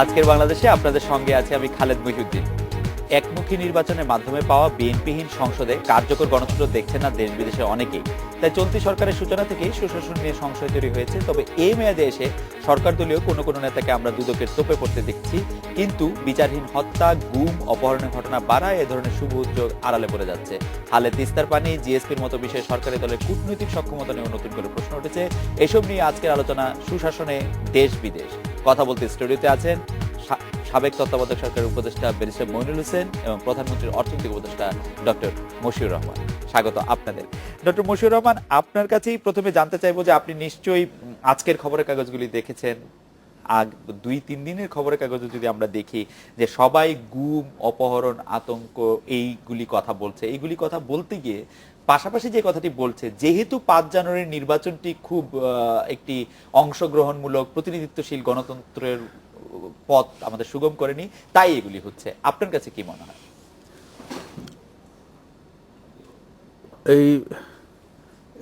আজকের বাংলাদেশে আপনাদের সঙ্গে আছে আমি খালেদ মহিউদ্দিন। একমুখী নির্বাচনের মাধ্যমে পাওয়া বিএনপিহীন সংসদে কার্যকর গণতন্ত্র দেখছেন না দেশ বিদেশের অনেকেই। তাই চলতি সরকারের সূচনা থেকেই সুশাসন নিয়ে সংশয় তৈরি হয়েছে। তবে এই মেয়াদে এসে সরকার দলীয় কোনো কোনো নেতাকে আমরা দুদকের তোপে পড়তে দেখছি, কিন্তু বিচারহীন হত্যা, গুম, অপহরণের ঘটনা বাড়ায় এ ধরনের শুভ উদ্যোগ আড়ালে পড়ে যাচ্ছে। হালে তিস্তার পানি, জিএসপির মতো বিষয়ে সরকারি দলের কূটনৈতিক সক্ষমতা নিয়েও নতুন করে প্রশ্ন উঠেছে। এসব নিয়ে আজকের আলোচনা সুশাসনে দেশ বিদেশ। কথা বলতে স্টুডিওতে আছেন সাবেক তত্ত্বাবধায়ক সরকারের উপদেষ্টা ব্যারিস্টার মইনুল হোসেন এবং প্রধানমন্ত্রীর অর্থনৈতিক উপদেষ্টা ডক্টর মশিউর রহমান। স্বাগত আপনাদের। ডক্টর মশিউর রহমান, আপনার কাছেই প্রথমে জানতে চাইবো যে আপনি নিশ্চয়ই আজকের খবরের কাগজগুলি দেখেছেন। 2-3 দিনের খবরের কাগজে যদি আমরা দেখি যে সবাই গুম, অপহরণ, আতঙ্ক এইগুলি কথা বলছে। এইগুলি কথা বলতে গিয়ে পাশাপাশি যে কথাটি বলছে, যেহেতু 5 জানুয়ারির নির্বাচনটি খুব একটি অংশগ্রহণমূলক প্রতিনিধিত্বশীল গণতন্ত্রের পথ আমাদের সুগম করেনি, তাই এগুলি হচ্ছে। আপনার কাছে কি মনে হয়?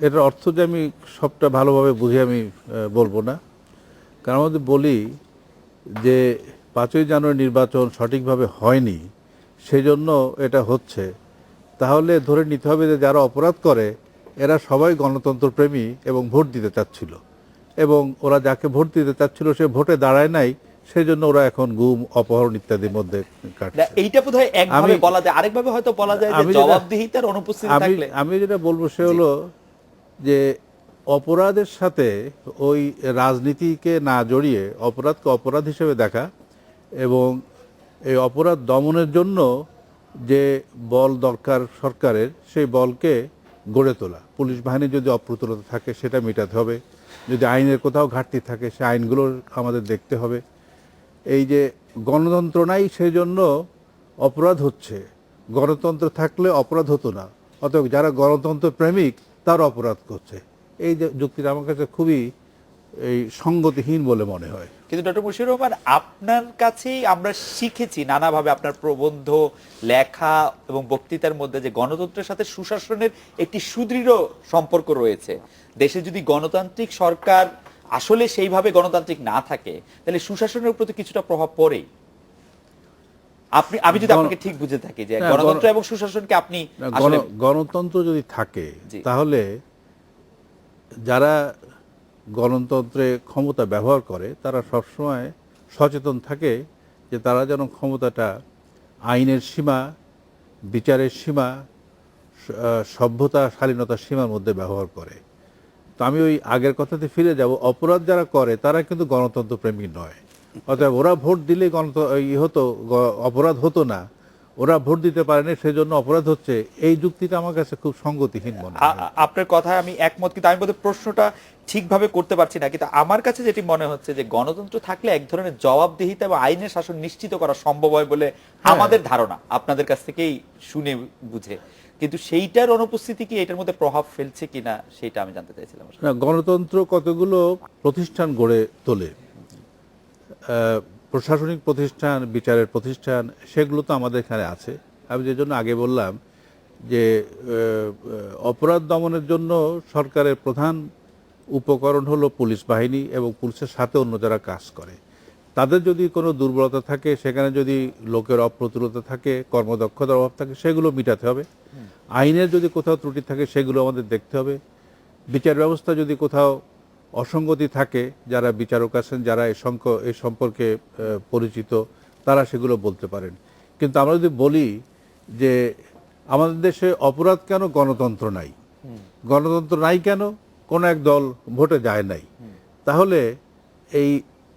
এটার অর্থ যে আমি সবটা ভালোভাবে বুঝে আমি বলবো না, কারণ আমাদের বলি যে 5ই জানুয়ারি নির্বাচন সঠিকভাবে হয়নি, সেই জন্য এটা হচ্ছে। তাহলে ধরে নিতে হবে যে যারা অপরাধ করে এরা সবাই গণতন্ত্র প্রেমী এবং ভোট দিতে চাচ্ছিল, এবং ওরা যাকে ভোট দিতে চাচ্ছিল সে ভোটে দাঁড়ায় নাই, সেই জন্য ওরা এখন গুম, অপহরণ ইত্যাদির মধ্যে কাটছে। এইটা বোধহয় একভাবে বলা যায়, আরেকভাবে হয়তো বলা যায় যে জবাবদিহিতার অনুপস্থিতি থাকলে। আমি যেটা বলবো সে হলো যে অপরাধের সাথে ওই রাজনীতিকে না জড়িয়ে অপরাধকে অপরাধ হিসেবে দেখা, এবং এই অপরাধ দমনের জন্য যে বল দরকার সরকারের, সেই বলকে গড়ে তোলা। পুলিশ বাহিনী যদি অপ্রতুলতা থাকে সেটা মেটাতে হবে, যদি আইনের কোথাও ঘাটতি থাকে সে আইনগুলো আমাদের দেখতে হবে। এই যে গণতন্ত্র নাই সেই জন্য অপরাধ হচ্ছে, গণতন্ত্র থাকলে অপরাধ হতো না, অতএব যারা গণতন্ত্র প্রেমিক তারা অপরাধ করছে। এই যে যুক্তিটা আমার কাছে খুবই সঙ্গতিহীন বলে মনে হয়। কিন্তু ডক্টর মশিউর রহমান, আপনার কাছেই আমরা শিখেছি নানাভাবে আপনার প্রবন্ধ, লেখা এবং বক্তৃতার মধ্যে যে গণতন্ত্রের সাথে সুশাসনের একটি সুদৃঢ় সম্পর্ক রয়েছে। দেশে যদি গণতান্ত্রিক সরকার আসলে সেইভাবে গণতান্ত্রিক না থাকে, তাহলে সুশাসনের প্রতি কিছুটা প্রভাব পড়ে। আমি যদি আপনাকে ঠিক বুঝে থাকি যে গণতন্ত্র এবং সুশাসনকে আপনি গণতন্ত্র যদি থাকে তাহলে যারা গণতন্ত্রে ক্ষমতা ব্যবহার করে তারা সবসময় সচেতন থাকে যে তারা যেন ক্ষমতাটা আইনের সীমা, বিচারের সীমা, সভ্যতা, শালীনতার সীমার মধ্যে ব্যবহার করে। তো আমি ওই আগের কথাতে ফিরে যাব, অপরাধ যারা করে তারা কিন্তু গণতন্ত্র প্রেমী নয়। অতএব ওরা ভোট দিলে অপরাধ হতো না, ওরা ভোট দিতে পারেনি সেজন্য অপরাধ হচ্ছে। এই যুক্তিটা আমার কাছে খুব সঙ্গতিহীন মনে হয়। আপনার কথায় আমি একমত, কিন্তু আমি বোধহয় প্রশ্নটা ঠিকভাবে করতে পারছি না। কিন্তু আমার কাছে যেটি মনে হচ্ছে যে গণতন্ত্র থাকলে এক ধরনের জবাবদিহিতা এবং আইনের শাসন নিশ্চিত করা সম্ভব হয় বলে আমাদের ধারণা, আপনাদের কাছ থেকেই শুনে বুঝে। কিন্তু সেইটার অনুপস্থিতি কি এটার মধ্যে প্রভাব ফেলছে কিনা সেটা আমি জানতে চাইছিলাম। না, গণতন্ত্র কতগুলো প্রতিষ্ঠান গড়ে তোলে, প্রশাসনিক প্রতিষ্ঠান, বিচারের প্রতিষ্ঠান, সেগুলো তো আমাদের এখানে আছে। আমি যে জন্য আগে বললাম যে অপরাধ দমনের জন্য সরকারের প্রধান উপকরণ হলো পুলিশ বাহিনী এবং পুলিশের সাথে অন্য যারা কাজ করে। তাদের যদি কোনো দুর্বলতা থাকে, সেখানে যদি লোকের অপ্রতুলতা থাকে, কর্মদক্ষতার অভাব থাকে, সেগুলো মিটাতে হবে। আইনের যদি কোথাও ত্রুটি থাকে সেগুলো আমাদের দেখতে হবে। বিচার ব্যবস্থা যদি কোথাও অসঙ্গতি থাকে, যারা বিচারক আছেন, যারা এই সম্পর্কে পরিচিত, তারা সেগুলো বলতে পারেন। কিন্তু আমরা যদি বলি যে আমাদের দেশে অপরাধ কেন, গণতন্ত্র নাই, গণতন্ত্র নাই কেন, কোনো এক দল ভোটে যায় নাই, তাহলে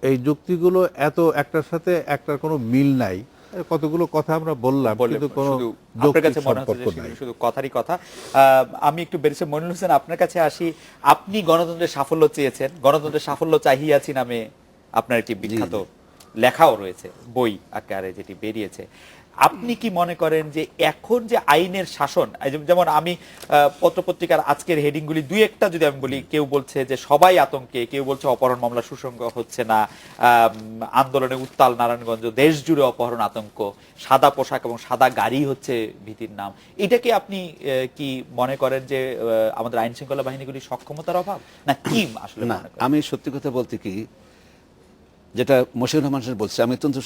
এই যুক্তিগুলো এত একটার সাথে একটার কোনো মিল নাই। কতগুলো কথা আমরা বললাম কিন্তু কোনো যৌক্তিক সম্পর্ক নাই, শুধু কথারই কথা। আমি একটু ব্যারিস্টার মইনুল হোসেন আপনার কাছে আসি। আপনি গণতন্ত্রের সাফল্য চেয়েছেন, গণতন্ত্রের সাফল্য চাহিয়াছি নামে আপনার একটি বিখ্যাত লেখাও রয়েছে, বই আকারে যেটি বেরিয়েছে। আপনি কি মনে করেন যে এখন যে আইনের শাসন, যেমন আমি পত্রপত্রিকার আজকের হেডিংগুলি দুই একটা যদি আমি বলি, কেউ বলছে যে সবাই আতঙ্কে, কেউ বলছে অপহরণ মামলা সুসংগ হচ্ছে না, আন্দোলনে উত্তাল নারায়ণগঞ্জ, দেশ জুড়ে অপহরণ, আতঙ্ক, সাদা পোশাক এবং সাদা গাড়ি হচ্ছে ভীতির নাম। এটাকে আপনি কি মনে করেন যে আমাদের আইন শৃঙ্খলা বাহিনীগুলির সক্ষমতার অভাব, না কি আসলে? না, আমি সত্যি কথা বলতে কি, যেটা মশিউর রহমান সাহেব বলছে, আমি অত্যন্ত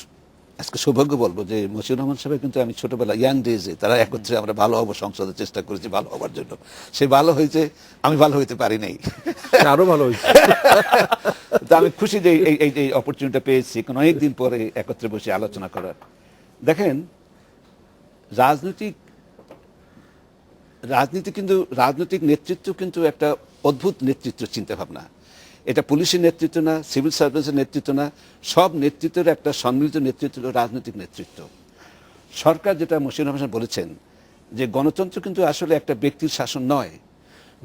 আজকে সৌভাগ্য বলবো যে মশিউর রহমান সাহেব কিন্তু আমি ছোটবেলা ইয়াং ডেজে তারা একত্রে আমরা ভালো হবো সংসদে চেষ্টা করেছি ভালো হবার জন্য। সে ভালো হয়েছে, আমি ভালো হইতে পারি নাই। আরো ভালো হয়েছে। তো আমি খুশি যে এই অপরচুনিটিটা পেয়েছি অনেকদিন পরে একত্রে বসে আলোচনা করার। দেখেন, রাজনৈতিক নেতৃত্ব কিন্তু একটা অদ্ভুত নেতৃত্ব চিন্তা ভাবনা। এটা পুলিশের নেতৃত্ব না, সিভিল সার্ভিসের নেতৃত্ব না, সব নেতৃত্বের একটা সম্মিলিত নেতৃত্ব হলো রাজনৈতিক নেতৃত্ব। সরকার যেটা মশিউর রহমান বলেছেন যে গণতন্ত্র কিন্তু আসলে একটা ব্যক্তির শাসন নয়।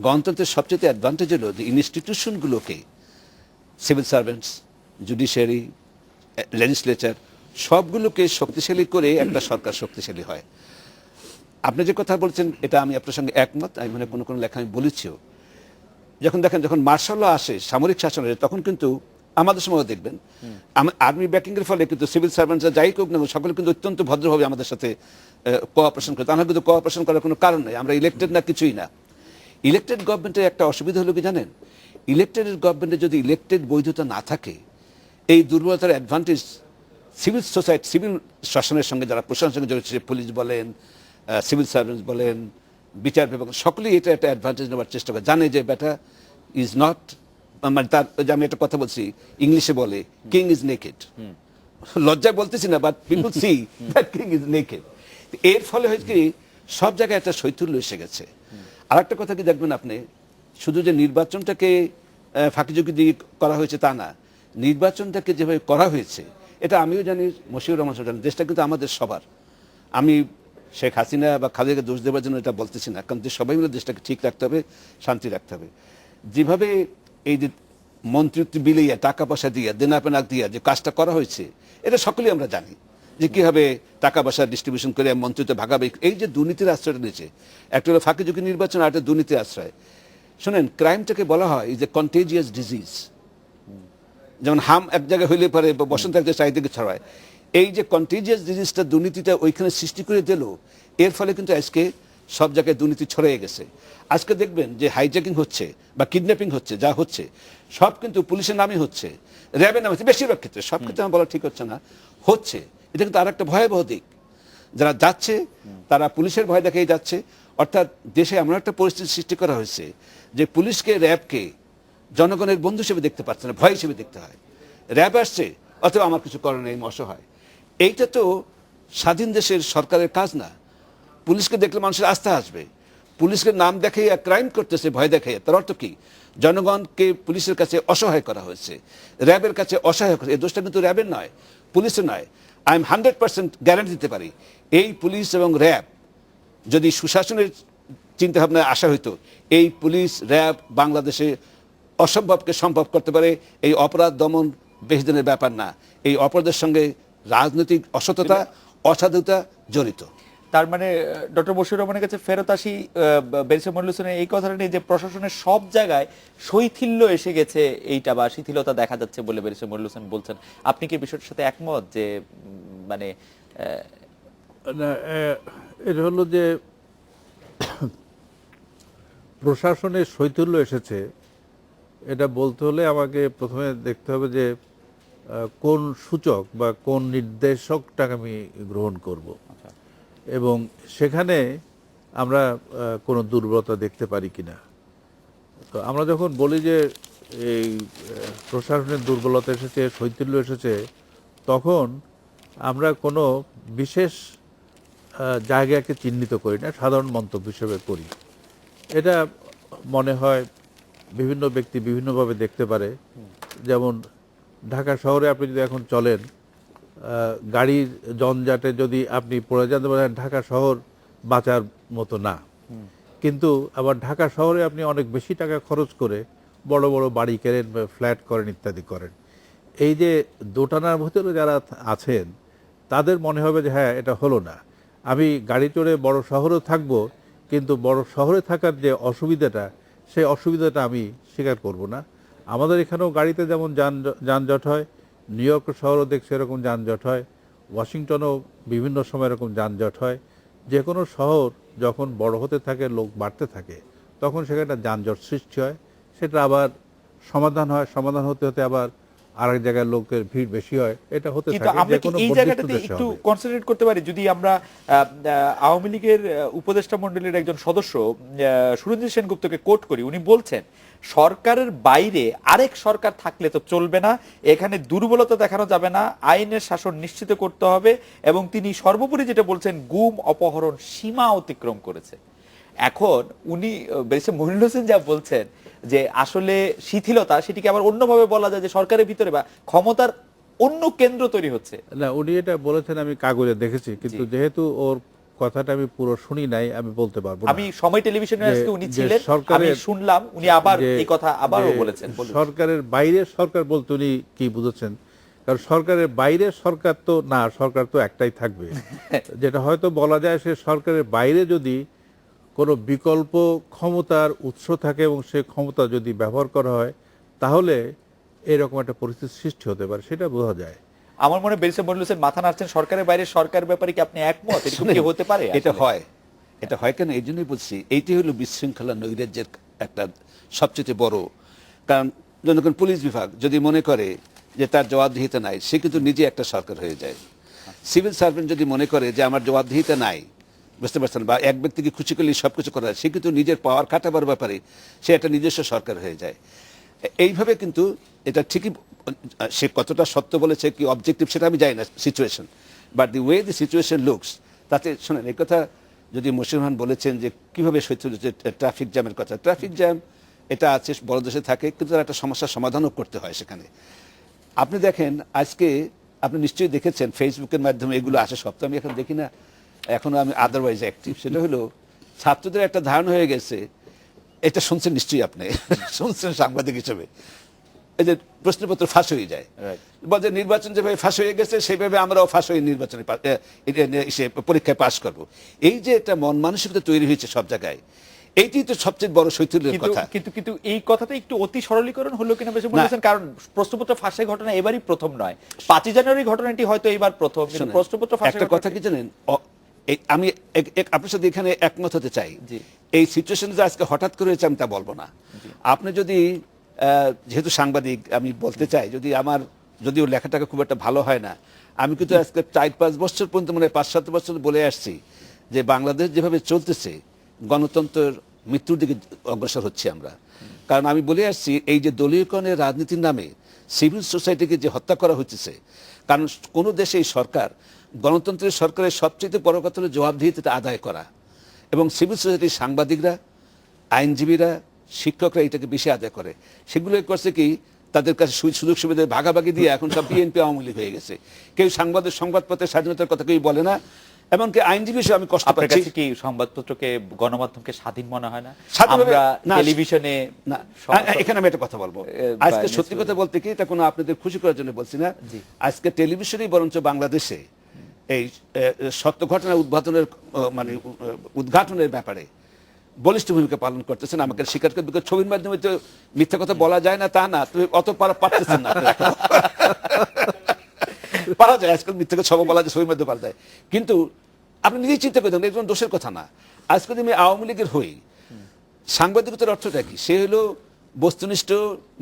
গণতন্ত্রের সবচেয়ে অ্যাডভান্টেজ হলো যে ইনস্টিটিউশনগুলোকে, সিভিল সার্ভেন্টস, জুডিশিয়ারি, লেজিসলেচার, সবগুলোকে শক্তিশালী করে একটা সরকার শক্তিশালী হয়। আপনি যে কথা বলছেন এটা আমি আপনার সঙ্গে একমত। আমি মনে কোনো লেখা আমি বলেছিও, যখন মার্শাল ল আসে, সামরিক শাসন আসে, তখন কিন্তু আমাদের সময় দেখবেন আর্মি ব্যাকিং এর ফলে কিন্তু সিভিল সার্ভেন্টরা যাই হোক না সকলে কিন্তু অত্যন্ত ভদ্রভাবে আমাদের সাথে কোঅপারেশন করে। তাহলে কিন্তু কোঅপারেশন করার কোনো কারণ নেই, আমরা ইলেক্টেড না, কিছুই না। ইলেক্টেড গভর্নমেন্টের একটা অসুবিধা হলো কি জানেন, ইলেক্টেড গভর্নমেন্টে যদি ইলেক্টেড বৈধতা না থাকে, এই দুর্বলতার অ্যাডভান্টেজ সিভিল সোসাইটি, সিভিল শাসনের সঙ্গে যারা প্রশাসনের সঙ্গে জড়িত, পুলিশ বলেন, সিভিল সার্ভিস বলেন, বিচার বিভাগ, সকলেই এটা একটা অ্যাডভান্টেজ নেওয়ার চেষ্টা করে। জানে যে ব্যাটা ইজ নট, মানে তার যে আমি একটা কথা বলছি, ইংলিশে বলে কিং ইজ নেকেড। লজ্জায় বলতেছি না, but people see that king is naked. এর ফলে হয়েছে কি, সব জায়গায় একটা শৈথল্য এসে গেছে। আর একটা কথা কি দেখবেন আপনি, শুধু যে নির্বাচনটাকে ফাঁকিঝুঁকি দিয়ে করা হয়েছে তা না, নির্বাচনটাকে যেভাবে করা হয়েছে এটা আমিও জানি, মশিউর রহমান জানি, দেশটা কিন্তু আমাদের সবার। আমি শেখ হাসিনা বা খালেদাকে দোষ দেওয়ার জন্য এটা বলতেছি না, কারণ সবাই মিলে দেশটাকে ঠিক রাখতে হবে, শান্তি রাখতে হবে। যেভাবে এই যে মন্ত্রিত্ব বিলিয়ে টাকা পয়সা দিয়ে দেনাপেনাক দিয়ে যে কাজটা করা হয়েছে, এটা সকলেই আমরা জানি যে কীভাবে টাকা পয়সা ডিস্ট্রিবিউশন করে মন্ত্রিত্ব ভাগাবে। এই যে দুর্নীতির আশ্রয়টা নিয়েছে, একটা হলো ফাঁকিঝুঁকি নির্বাচন, আর একটা দুর্নীতির আশ্রয়। শোনেন, ক্রাইমটাকে বলা হয় ইজ এ কন্টেজিয়াস ডিজিজ। যেমন হাম এক জায়গায় হইলে পরে বসন্ত এক জায়গায় চারিদিকে ছড়ায়। এই যে কন্টেজিয়াস ডিজিজটা, দুর্নীতিটা ওইখানে সৃষ্টি করে দিল, এর ফলে কিন্তু আজকে সব জায়গায় দুর্নীতি ছড়িয়ে গেছে। আজকে দেখবেন যে হাইজ্যাকিং হচ্ছে বা কিডন্যাপিং হচ্ছে, যা হচ্ছে সব কিন্তু পুলিশের নামে হচ্ছে, র্যাবের নামে হচ্ছে, বেশিরভাগ ক্ষেত্রে, সব ক্ষেত্রে আমার বলা ঠিক হচ্ছে না, হচ্ছে। এটা কিন্তু আর একটা ভয়াবহ দিক। যারা যাচ্ছে তারা পুলিশের ভয় দেখিয়ে যাচ্ছে। অর্থাৎ দেশে এমন একটা পরিস্থিতি সৃষ্টি করা হয়েছে যে পুলিশকে, র্যাবকে জনগণের বন্ধু হিসেবে দেখতে পাচ্ছে না, ভয় হিসেবে দেখতে হয়। র্যাব আসছে অথবা আমার কিছু করার নেই, অসহায়। এইটা তো স্বাধীন দেশের সরকারের কাজ না। পুলিশকে দেখলে মানুষের আস্থা আসবে। পুলিশকে নাম দেখে ক্রাইম করতেছে, ভয় দেখে, তার অর্থ কি? জনগণকে পুলিশের কাছে অসহায় করা হয়েছে, র্যাবের কাছে অসহায় করা। এই দোষটা কিন্তু র্যাবের নয়, পুলিশের নয়। আমি 100% গ্যারান্টি দিতে পারি, এই পুলিশ এবং র্যাব যদি সুশাসনের চিন্তাভাবনায় আসা হইতো, এই পুলিশ র্যাব বাংলাদেশে অসম্ভবকে সম্ভব করতে পারে। এই অপরাধ দমন বেশি দিনের ব্যাপার না। এই অপরাধের সঙ্গে রাজনৈতিক অসততা, অসাধুতা জড়িত। তার মানে ডক্টর মশিউর রহমানের কাছে ফেরত আসি ব্যারিস্টার মনিরুল হোসেনের এই কথাটা নিয়ে, যে প্রশাসনের সব জায়গায় শৈথিল্য এসে গেছে, এইটা বা শিথিলতা দেখা যাচ্ছে বলে ব্যারিস্টার মনিরুল হোসেন বলছেন। আপনি কি বিষয়টার সাথে একমত যে মানে এটা হলো যে প্রশাসনের শৈথিল্য এসেছে, এটা বলতে হলে আমাকে প্রথমে দেখতে হবে যে কোন সূচক বা কোন নির্দেশকটাকে আমি গ্রহণ করব, এবং সেখানে আমরা কোনো দুর্বলতা দেখতে পারি কিনা। তো আমরা যখন বলি যে এই প্রশাসনের দুর্বলতা এসেছে, শৈথিল্য এসেছে, তখন আমরা কোনো বিশেষ জায়গাকে চিহ্নিত করি না, সাধারণ মন্তব্য হিসেবে করি। এটা মনে হয় বিভিন্ন ব্যক্তি বিভিন্নভাবে দেখতে পারে। যেমন ঢাকা শহরে আপনি যদি এখন চলেন, গাড়ির জঞ্জাটে যদি আপনি পড়ে যেতে পারেন, ঢাকা শহর বাঁচার মতো না। কিন্তু আবার ঢাকা শহরে আপনি অনেক বেশি টাকা খরচ করে বড় বড় বাড়ি কেনেন, ফ্ল্যাট করেন, ইত্যাদি করেন। এই যে দোটানার ভিতরে যারা আছেন তাদের মনে হবে যে হ্যাঁ, এটা হলো না, আমি গাড়ি চড়ে বড় শহরেও থাকবো, কিন্তু বড় শহরে থাকার যে অসুবিধাটা, সেই অসুবিধাটা আমি স্বীকার করব না। আমাদের এখানেও গাড়িতে যেমন যানজট হয়, নিউ ইয়র্ক শহরও দেখছে এরকম যানজট হয়, ওয়াশিংটনেও বিভিন্ন সময় এরকম যানজট হয়। যে কোনো শহর যখন বড় হতে থাকে, লোক বাড়তে থাকে, তখন সেখানে যানজট সৃষ্টি হয়। সেটা আবার সমাধান হয়, সমাধান হতে হতে আবার আরেক জায়গায় লোকের ভিড় বেশি হয়, এটা হতে কিন্তু থাকে, আমরা যে কি কোনো এই বর্ধিত জায়গাটাতে দেশে একটু হবে। কনসেন্ট্রেট করতে পারি? যদি আমরা আওয়ামী লীগের উপদেষ্টা মণ্ডলীর একজন সদস্য সুরঞ্জিত সেনগুপ্তকে কোট করি, উনি বলছেন সরকারের বাইরে আরেক সরকার থাকলে তো চলবে না, এখানে দুর্বলতা দেখানো যাবে না, আইনের শাসন নিশ্চিত করতে হবে, এবং তিনি সর্বোপরি যেটা বলছেন গুম অপহরণ সীমা অতিক্রম করেছে। এখন উনি ব্যারিস্টার মনিরুল হোসেন যা বলছেন যে আসলে শিথিলতা, সেটিকে আবার অন্যভাবে বলা যায় যে সরকারের ভিতরে বা ক্ষমতার অন্য কেন্দ্র তৈরি হচ্ছে। না, উনি এটা বলেছেন আমি কাগজে দেখেছি, কিন্তু যেহেতু ওর কথাটা আমি পুরো শুনি নাই, আমি বলতে পারবো না। আমি সময় টেলিভিশনে আজকে উনি যে ছিলেন, আমি সরকারের শুনলাম উনি আবার যে- এই কথা আবারও যে বলেছেন। বলুন। সরকারের বাইরের সরকার বলতে উনি কি বুঝেছেন? কারণ সরকারের বাইরের সরকার তো না, সরকার তো একটাই থাকবে। যেটা হয়তো বলা যায়, সে সরকারের বাইরে যদি কোনো বিকল্প ক্ষমতার উৎস থাকে এবং সে ক্ষমতা যদি ব্যবহার করা হয়, তাহলে এরকম একটা পরিস্থিতি সৃষ্টি হতে পারে, সেটা বোঝা যায়। আমার মনে হয় ব্যারিস্টার মনিরুল হোসেন মাথা নাড়ছেন, সরকারের বাইরে সরকার ব্যাপারে কি আপনি একমত? এরকম কি হতে পারে? এটা আসলে? হয়, এটা হয় কেন এই জন্যই বলছি, এইটি হলো বিশৃঙ্খলা নৈরাজ্যের একটা সবচেয়ে বড় কারণ। যখন পুলিশ বিভাগ যদি মনে করে যে তার জবাবদিহিতা নাই, সে কিন্তু নিজে একটা সরকার হয়ে যায়। সিভিল সার্ভেন্ট যদি মনে করে যে আমার জবাবদিহিতা নাই, বুঝতে পারছেন, বা এক ব্যক্তিকে খুশি করলে সবকিছু করা যায়, সে কিন্তু নিজের পাওয়ার খাটাবার ব্যাপারে সে একটা নিজস্ব সরকার হয়ে যায়। এইভাবে কিন্তু এটা ঠিকই, সে কতটা সত্য বলেছে কি অবজেক্টিভ সেটা আমি জানি না situation, but the way the situation looks, তাতে শোনেন এই কথা যদি মশিউর রহমান বলেছেন যে কিভাবে সহ্য হচ্ছে ট্রাফিক জ্যামের কথা, ট্রাফিক জ্যাম এটা আছে, বড় দেশে থাকে, কিন্তু তার একটা সমস্যার সমাধানও করতে হয় সেখানে। আপনি দেখেন আজকে, আপনি নিশ্চয়ই দেখেছেন ফেসবুকের মাধ্যমে এগুলো আসে, সব তো আমি এখন দেখি না, এখনো আমি আদারওয়াইজ অ্যাক্টিভ। সেটা হলো ছাত্রদের একটা ধারণা হয়ে গেছে, এটা শুনছেন নিশ্চয়ই আপনি শুনছেন সাংবাদিক হিসেবে, এই যে প্রশ্নপত্র ফাঁস হয়ে যায়, বলছে নির্বাচন যেভাবে ফাঁস হয়ে গেছে সেভাবে আমরাও ফাঁস হয়ে নির্বাচনে পরীক্ষায় পাশ করব। এই যে একটা মন মানসিকতা তৈরি হয়েছে সব জায়গায়, এইটি তো সবচেয়ে বড় শৈথিল্যের কথা। কিন্তু এই কথাটা একটু অতি সরলীকরণ হলো কিনা বেশি বলেছেন, কারণ প্রশ্নপত্র ফাঁসের ঘটনা এবারই প্রথম নয়, 5 জানুয়ারি ঘটনাটি হয়তো এবার প্রথম, কিন্তু প্রশ্নপত্র ফাঁসের একটা কথা কি জানেন, আমি আপনার সাথে এখানে একমত হতে চাই। এই সিচুয়েশন যে আজকে হঠাৎ করে হয়েছে আমি তা বলবো না। আপনি যদি যেহেতু সাংবাদিক, আমি বলতে চাই, যদি আমার যদিও লেখাটাকে খুব একটা ভালো হয় না, আমি কিন্তু আজকে 4-5 বছর পর্যন্ত, মানে 5-7 বছর বলে আসছি যে বাংলাদেশ যেভাবে চলতেছে গণতন্ত্রের মৃত্যুর দিকে অগ্রসর হচ্ছে আমরা। কারণ আমি বলে আসছি, এই যে দলীয়করণের রাজনীতির নামে সিভিল সোসাইটিকে যে হত্যা করা হচ্ছে, কারণ কোনো দেশে এই সরকার, গণতন্ত্রের সরকারের সবচেয়ে বড় কথা হলো জবাবদিহিতা আদায় করা, এবং সিভিল সোসাইটির সাংবাদিকরা, আইনজীবীরা, শিক্ষকরা এটাকে বেশি আদায় করে। সেগুলো করছে কি, তাদের কাছে সুযোগ সুবিধা ভাগাভাগি দিয়ে এখন সব বিএনপি আওয়ামী লীগ হয়ে গেছে। কেউ সংবাদপত্রের স্বাধীনতার কথা কেউ বলে না, এমনকি আইনজীবী হিসেবে আমি কষ্ট পাচ্ছি। কি সংবাদপত্রকে, গণমাধ্যমকে স্বাধীন মনে হয় না? স্বাধীনভাবে আমরা টেলিভিশনে না, এখানে আমি একটা কথা বলবো, আজকে সত্যি কথা বলতে কি, এটা কোনো আপনাদের খুশি করার জন্য বলছি না, আজকে টেলিভিশনেই বরঞ্চ বাংলাদেশে এই সত্য ঘটনা মানে উদ্ঘাটনের ব্যাপারে বলিষ্ঠ ভূমিকা পালন করতেছেন। আমাকে স্বীকার করে, ছবির মাধ্যমে তো মিথ্যা কথা বলা যায় না তা না, তুমি অত পারতেছেন না, পারা যায় আজকাল মিথ্যা কথা সব বলা যায়, ছবির মধ্যে পারা যায়, কিন্তু আপনি নিজেই চিন্তা করে দেখেন, একজন দোষের কথা না। আজকে আমি আওয়ামী লীগের হই, সাংবাদিকতার অর্থটা কি? সে হলো বস্তুনিষ্ঠ,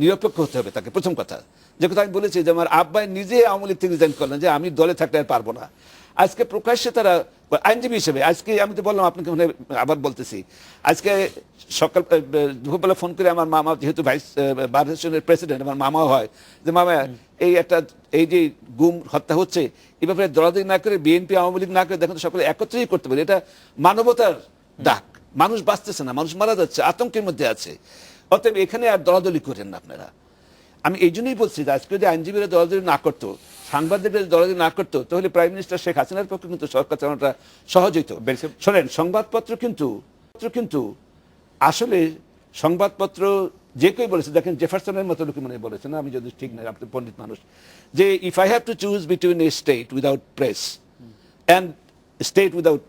নিরপেক্ষ হতে হবে তাকে, প্রথম কথা। যে কথা আমি বলেছি যে আমার আব্বাই নিজে আওয়ামী লীগ থেকে রিজাইন করলেন যে আমি দলে থাকলে আর পারবো না। আজকে প্রকাশ্যে তারা আইনজীবী হিসেবে, আজকে আমি তো বললাম আপনাকে, মানে আবার বলতেছি, আজকে সকাল দুপুরবেলা ফোন করে আমার মামা, যেহেতু বার অ্যাসোসিয়েশনের প্রেসিডেন্ট, আমার মামাও হয়, যে মামা এই যে গুম হত্যা হচ্ছে, এই ব্যাপারে দলাদলি না করে, বিএনপি আওয়ামী লীগ না করে, দেখুন তো সকলে একত্রেই করতে পারে, এটা মানবতার ডাক। মানুষ বাঁচতেছে না, মানুষ মারা যাচ্ছে, আতঙ্কের মধ্যে আছে। অতএব এখানে আর দলাদলি করেন না আপনারা। আমি এই জন্যই বলছি যে আজকে যদি আইনজীবীরা দলাদলি না করতো, সাংবাদিকরা দলাদলি না করতো, তাহলে প্রাইম মিনিস্টার শেখ হাসিনার পক্ষে কিন্তু সরকার চালানোটা সহজ হইতো। শোনেন, সংবাদপত্র কিন্তু আসলে সংবাদপত্র যে কেউ বলেছে, দেখেন জেফারসনের মতো লোক মনে বলেছেন, আমি যদি ঠিক না, আপনি পণ্ডিত মানুষ, যে if I have to choose between a state without press and state without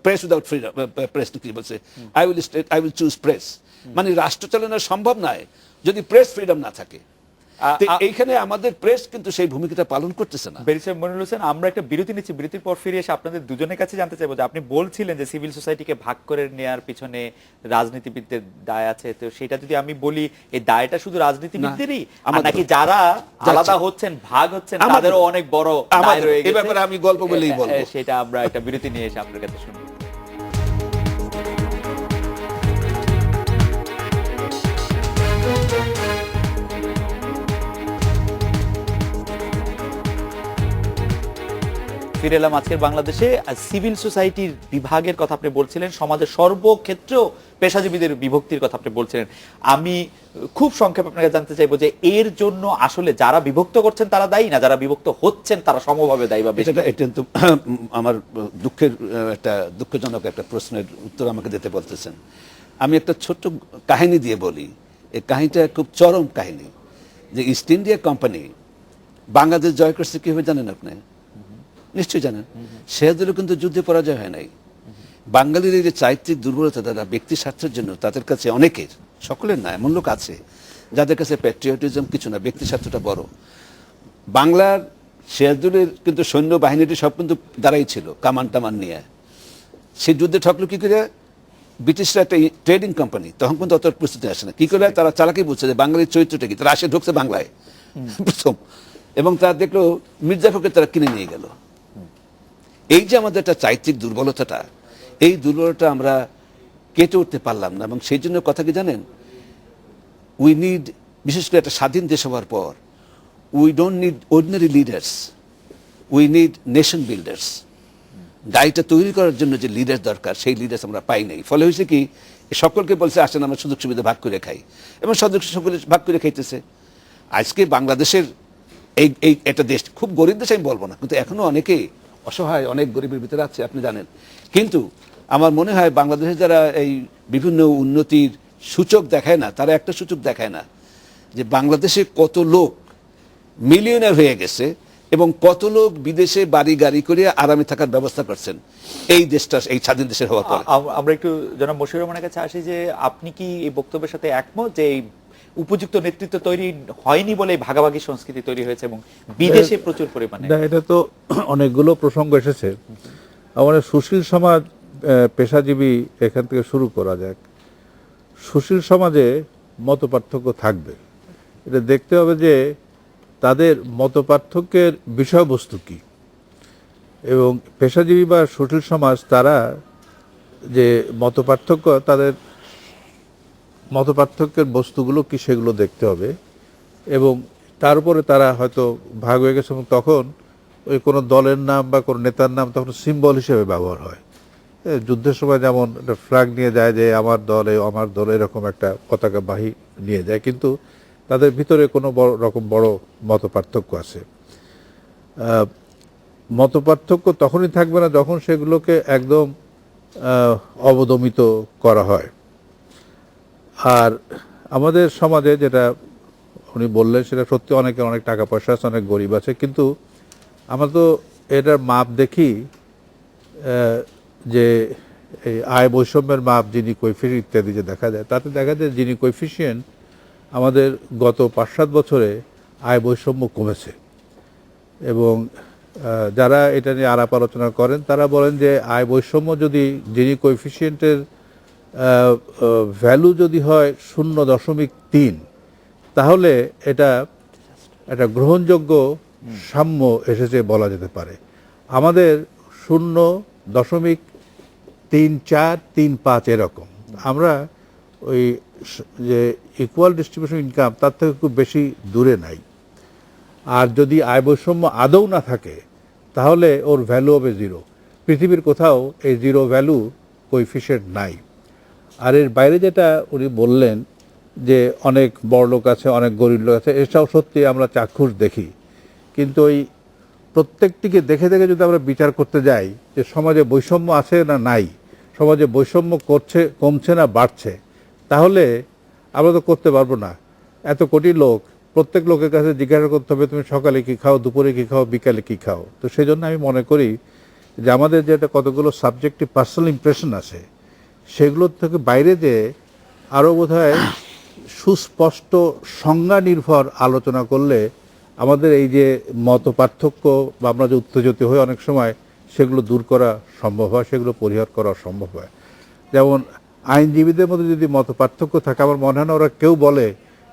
press without freedom, press কি বলছে, আই উইল চুজ প্রেস। মানে রাষ্ট্র চালানো সম্ভব নয় যদি প্রেস ফ্রিডম না থাকে। তো এইখানে আমাদের প্রেস কিন্তু সেই ভূমিকাটা পালন করতেছে না। ব্যারিস্টার মনিরুল হোসেন, আমরা একটা বিরতি নিচ্ছি, বিরতির পর ফিরে এসে আপনাদের দুজনের কাছে জানতে চাইবো যে আপনি বলছিলেন যে সিভিল সোসাইটিকে ভাগ করে নেওয়ার পিছনে রাজনীতিবিদদের দায় আছে, তো সেটা যদি আমি বলি এই দায়টা শুধু রাজনীতিবিদদেরই নাকি যারা আলাদা হচ্ছেন ভাগ হচ্ছেন তাদেরও অনেক বড় দায় রয়ে গেছে? এই ব্যাপারে আমি গল্প বলেই বলবো। সেটা আমরা একটা বিরতি নিয়ে এসে আপনার কাছে শুনবো। ফিরে এলাম আজকের বাংলাদেশে। সিভিল সোসাইটির বিভাগের কথা আপনি বলছিলেন, সমাজের সর্বক্ষেত্রেও পেশাজীবীদের বিভক্তির কথা আপনি বলছিলেন। আমি খুব সংক্ষেপে আপনাকে জানতে চাইবো যে এর জন্য আসলে যারা বিভক্ত করছেন তারা দায়ী, না যারা বিভক্ত হচ্ছেন তারা সমভাবে দায়ী? বা এটা তো আমার একটা দুঃখজনক একটা প্রশ্নের উত্তর আমাকে দিতে বলতেছেন। আমি একটা ছোট্ট কাহিনী দিয়ে বলি। এই কাহিনীটা খুব চরম কাহিনী, যে ইস্ট ইন্ডিয়া কোম্পানি বাংলাদেশ জয় করছে কিভাবে জানেন আপনি? নিশ্চয়ই জানেন। সিরাজুলও কিন্তু যুদ্ধে পরাজয় হয় নাই। বাঙালির এই যে চারিত্রিক দুর্বলতা, তারা ব্যক্তি স্বার্থের জন্য তাদের কাছে অনেকের, সকলের না, এমন লোক আছে যাদের কাছে প্যাট্রিয়টিজম কিছু না, ব্যক্তি স্বার্থটা বড়। বাংলার সিরাজুলের কিন্তু সৈন্য বাহিনীটি সব কিন্তু দাঁড়াই ছিল কামান টামান নিয়ে। সে যুদ্ধে ঠকলো কি করে? ব্রিটিশরা একটা ট্রেডিং কোম্পানি, তখন কিন্তু অত প্রস্তুতি আসে না। কি করে তারা চালাকি বুঝছে যে বাঙালির চরিত্রটা কি, তারা আসে ঢুকছে বাংলায় প্রথম, এবং তারা দেখলো মির্জাফরকে তারা কিনে নিয়ে গেল। এই যে আমাদের একটা চারিত্রিক দুর্বলতাটা, এই দুর্বলতা আমরা কেটে উঠতে পারলাম না। এবং সেই জন্য কথা কি জানেন, উই নিড, বিশেষ করে একটা স্বাধীন দেশ হওয়ার পর, we don't need ordinary leaders, we need nation builders. গাড়িটা তৈরি করার জন্য যে লিডার দরকার, সেই লিডার্স আমরা পাই নাই। ফলে হয়েছে কি, সকলকে বলছে আসেন আমরা সুযোগ সুবিধা ভাগ করে খাই, এবং সকলে ভাগ করে খাইতেছে। আজকে বাংলাদেশের এই একটা দেশ, খুব গরিব দেশ আমি বলবো না, কিন্তু এখনো অনেকে অসহায়, অনেক গরিবের ভিতরে আছে, আপনি জানেন। কিন্তু আমার মনে হয় বাংলাদেশে যারা এই বিভিন্ন উন্নতির সূচক দেখায় না, তারা একটা সূচক দেখায় না, যে বাংলাদেশে কত লোক মিলিয়নার হয়ে গেছে এবং কত লোক বিদেশে বাড়ি গাড়ি করে আরামে থাকার ব্যবস্থা করছেন এই দেশটা, এই স্বাধীন দেশের হওয়ার পর। আমরা একটু জনাব মশিউর রহমানের কাছে আসি, যে আপনি কি এই বক্তব্যের সাথে একমত যে উপযুক্ত নেতৃত্ব তৈরি হয়নি বলে ভাগাভাগি সংস্কৃতি তৈরি হয়েছে এবং বিদেশে প্রচুর পরিমাণে? এটা তো অনেকগুলো প্রসঙ্গ এসেছে। আমাদের সুশীল সমাজ, পেশাজীবী, এখান থেকে শুরু করা যাক। সুশীল সমাজে মতপার্থক্য থাকবে, এটা দেখতে হবে যে তাদের মতপার্থক্যের বিষয়বস্তু কি, এবং পেশাজীবী বা সুশীল সমাজ তারা যে মতপার্থক্য, তাদের মতপার্থক্যের বস্তুগুলো কি সেগুলো দেখতে হবে। এবং তার উপরে তারা হয়তো ভাগ হয়ে গেছে, এবং তখন ওই কোনো দলের নাম বা কোনো নেতার নাম তখন সিম্বল হিসেবে ব্যবহার হয়। যুদ্ধের সময় যেমন একটা ফ্ল্যাগ নিয়ে যায় যে আমার দল এরকম একটা পতাকা বাহী নিয়ে যায়, কিন্তু তাদের ভিতরে কোনো বড় মতপার্থক্য আছে। মতপার্থক্য তখনই থাকবে না যখন সেগুলোকে একদম অবদমিত করা হয়। আর আমাদের সমাজে যেটা উনি বললেন সেটা সত্যি, অনেকের অনেক টাকা পয়সা আছে, অনেক গরিব আছে, কিন্তু আমরা তো এটার মাপ দেখি যে এই আয় বৈষম্যের মাপ, যিনি কোএফিসিয়েন্ট ইত্যাদি যে দেখা যায়, তাতে দেখা যায় যিনি কোএফিসিয়েন্ট আমাদের গত 5-7 বছরে আয় বৈষম্য কমেছে। এবং যারা এটা নিয়ে আলাপ আলোচনা করেন তারা বলেন যে আয় বৈষম্য যদি, যিনি কোএফিসিয়েন্টের ভ্যালু যদি হয় 0.3, তাহলে এটা একটা গ্রহণযোগ্য সাম্য এসেছে বলা যেতে পারে। আমাদের 0.3435 এরকম। আমরা ওই যে ইকুয়াল ডিস্ট্রিবিউশন ইনকাম, তার থেকে খুব বেশি দূরে নাই। আর যদি আয় বৈষম্য আদৌ না থাকে তাহলে ওর ভ্যালু হবে 0। পৃথিবীর কোথাও এই 0 ভ্যালু কোএফিসিয়েন্ট নাই। আর এর বাইরে যেটা উনি বললেন যে অনেক বড় লোক আছে, অনেক গরিব লোক আছে, এটাও সত্যি আমরা চাক্ষুষ দেখি। কিন্তু ওই প্রত্যেকটিকে দেখে দেখে যদি আমরা বিচার করতে যাই যে সমাজে বৈষম্য আছে না নাই, সমাজে বৈষম্য কমছে না বাড়ছে, তাহলে আমরা তো করতে পারবো না। এত কোটি লোক, প্রত্যেক লোকের কাছে জিজ্ঞাসা করতে হবে তুমি সকালে কি খাও, দুপুরে কি খাও, বিকালে কি খাও। তো সেই জন্য আমি মনে করি যে আমাদের যেটা কতগুলো সাবজেক্টিভ পার্সোনাল ইমপ্রেশন আছে, সেগুলোর থেকে বাইরে যে আরও বোধহয় সুস্পষ্ট সংজ্ঞা নির্ভর আলোচনা করলে আমাদের এই যে মত পার্থক্য বা আমরা যে উত্তেজিত হই অনেক সময় সেগুলো দূর করা সম্ভব হয়, সেগুলো পরিহার করা সম্ভব হয়। যেমন আইনজীবীদের মধ্যে যদি মত পার্থক্য থাকে, আমার মনে হয় না ওরা কেউ বলে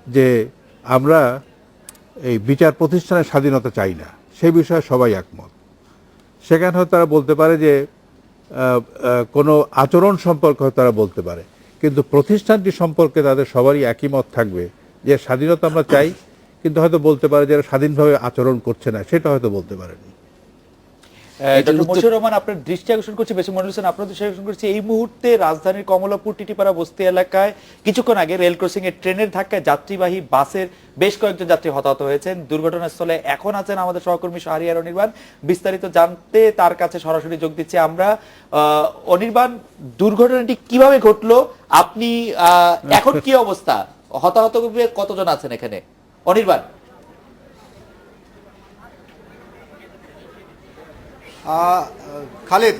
যে আমরা এই বিচার প্রতিষ্ঠানের স্বাধীনতা চাই না, সে বিষয়ে সবাই একমত। সেখানে হয়তো তারা বলতে পারে যে কোনো আচরণ সম্পর্কে হয়তো তারা বলতে পারে, কিন্তু প্রতিষ্ঠানটি সম্পর্কে তাদের সবারই একই মত থাকবে যে স্বাধীনতা আমরা চাই, কিন্তু হয়তো বলতে পারে যে এরা স্বাধীনভাবে আচরণ করছে না, সেটা হয়তো বলতে পারেনি। ডক্টর মশিউর রহমান, আপনার দৃষ্টি আকর্ষণ করছে, বেশি মনে হচ্ছেন আপনার দৃষ্টি আকর্ষণ করছে, এই মুহূর্তে রাজধানীর কমলাপুর টিটিপাড়া বস্তি এলাকায় কিছুক্ষণ আগে রেল ক্রসিং এর ট্রেনের ধাক্কায় যাত্রীবাহী বাসের বেশ কয়েকজন যাত্রী হতাহত হয়েছেন। দুর্ঘটনাস্থলে এখন আছেন আমাদের সহকর্মী শাহরিয়ার অনির্বাণ। বিস্তারিত জানতে তার কাছে সরাসরি যোগ দিচ্ছি আমরা। অনির্বাণ, দুর্ঘটনাটি কিভাবে ঘটলো? আপনি এখন কি অবস্থা? হতাহত কতজন আছেন এখানে? অনির্বাণ। খালিদ,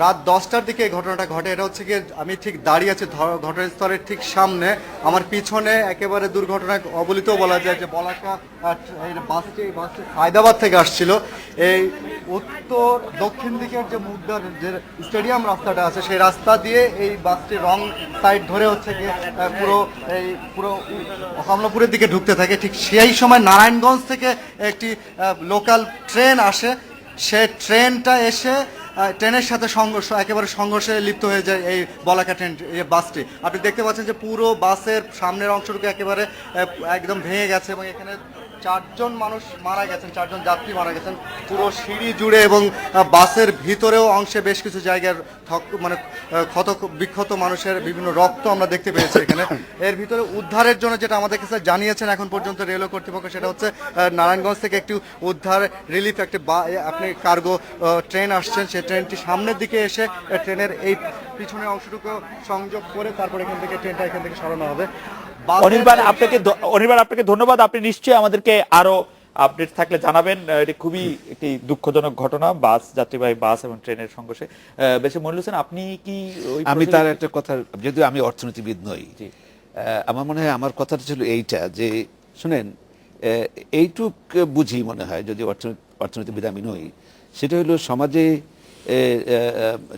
রাত 10টার দিকে এই ঘটনাটা ঘটে। এটা হচ্ছে কি, আমি ঠিক দাঁড়িয়ে আছি ঘটনাস্থলের ঠিক সামনে। আমার পিছনে একেবারে দুর্ঘটনা অবলিত বলা যায় যে বলাকা বাসটি হায়দ্রাবাদ থেকে আসছিল। এই উত্তর দক্ষিণ দিকের যে মুগদার যে স্টেডিয়াম রাস্তাটা আছে, সেই রাস্তা দিয়ে এই বাসটি রং সাইড ধরে হচ্ছে গিয়ে পুরো কমলাপুরের দিকে ঢুকতে থাকে। ঠিক সেই সময় নারায়ণগঞ্জ থেকে একটি লোকাল ট্রেন আসে। সে ট্রেনটা এসে ট্রেনের সাথে একেবারে সংঘর্ষে লিপ্ত হয়ে যায় এই বলাকা ট্রেন বাসটি। আপনি দেখতে পাচ্ছেন যে পুরো বাসের সামনের অংশটুকু একেবারে একদম ভেঙে গেছে এবং এখানে 4জন মানুষ মারা গেছেন, 4জন যাত্রী মারা গেছেন পুরো সিঁড়ি জুড়ে, এবং বাসের ভিতরেও অংশে বেশ কিছু জায়গার ক্ষত বিক্ষত মানুষের বিভিন্ন রক্ত আমরা দেখতে পেয়েছি এখানে। এর ভিতরে উদ্ধারের জন্য যেটা আমাদের কাছে জানিয়েছেন এখন পর্যন্ত রেল কর্তৃপক্ষ, সেটা হচ্ছে নারায়ণগঞ্জ থেকে একটি উদ্ধার রিলিফ একটি আপনি কার্গো ট্রেন আসছেন। সেই ট্রেনটি সামনের দিকে এসে ট্রেনের এই পিছনের অংশটুকু সংযোগ করে তারপর ট্রেনটা এখান থেকে সরানো হবে। অনির্বাণ, আপনাকে ধন্যবাদ। আপনি নিশ্চয়ই আমাদেরকে আরো আপডেট থাকলে জানাবেন। এটি খুবই একটি দুঃখজনক ঘটনা, বাস যাত্রীবাহী বাস এবং ট্রেনের সংঘর্ষে। বেশি মনির হোসেন, আপনি কি? আমি তার একটা কথা, যদিও আমি অর্থনীতিবিদ নই, আমার মনে হয় আমার কথাটা ছিল এইটা যে শুনেন, এইটুক বুঝি মনে হয়, যদি অর্থনীতিবিদ আমি নই, সেটা হলো সমাজে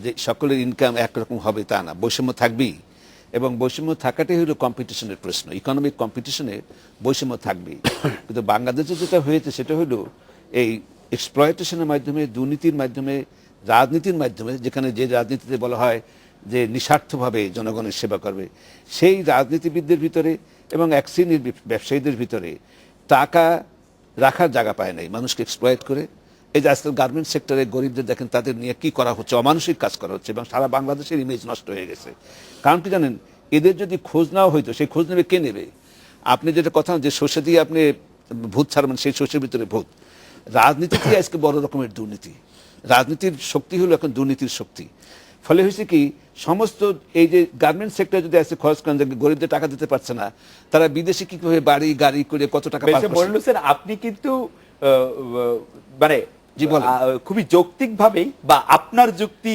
যে সকলের ইনকাম একরকম হবে তা না, বৈষম্য থাকবেই, এবং বৈষম্য থাকাটাই হলো কম্পিটিশনের প্রশ্ন। ইকোনমিক কম্পিটিশনে বৈষম্য থাকবেই। কিন্তু বাংলাদেশে যেটা হয়েছে সেটা হলো এই এক্সপ্লয়টেশনের মাধ্যমে, দুর্নীতির মাধ্যমে, রাজনীতির মাধ্যমে, যেখানে যে রাজনীতিতে বলা হয় যে নিঃস্বার্থভাবে জনগণের সেবা করবে, সেই রাজনীতিবিদদের ভিতরে এবং এক শ্রেণীর ব্যবসায়ীদের ভিতরে টাকা রাখার জায়গা পায় নাই, মানুষকে এক্সপ্লয়েট করে। এই যে আজকাল গার্মেন্টস সেক্টরে গরিবদের দেখেন, তাদের নিয়ে কি করা হচ্ছে, অমানসিক কাজ করা হচ্ছে, এবং সারা বাংলাদেশের ইমেজ নষ্ট হয়ে গেছে। কারণ কি জানেন, এদের যদি খোঁজ নেওয়া হইতো, সেই খোঁজ নেবে কে নেবে? আপনি যেটা কথা যে শস্য দিয়ে আপনি ভূত ছাড়বেন, সেই শস্যের ভিতরে ভূত। রাজনীতিতে আজকে বড় রকমের দুর্নীতি, রাজনীতির শক্তি হলো এখন দুর্নীতির শক্তি। ফলে হয়েছে কি, সমস্ত এই যে গার্মেন্টস সেক্টর যদি আজকে খরচ করেন, গরিবদের টাকা দিতে পারছে না, তারা বিদেশে কিভাবে বাড়ি গাড়ি করে কত টাকা আপনি কিন্তু মানে খুবই যৌক্তিক ভাবেই, বা আপনার যুক্তি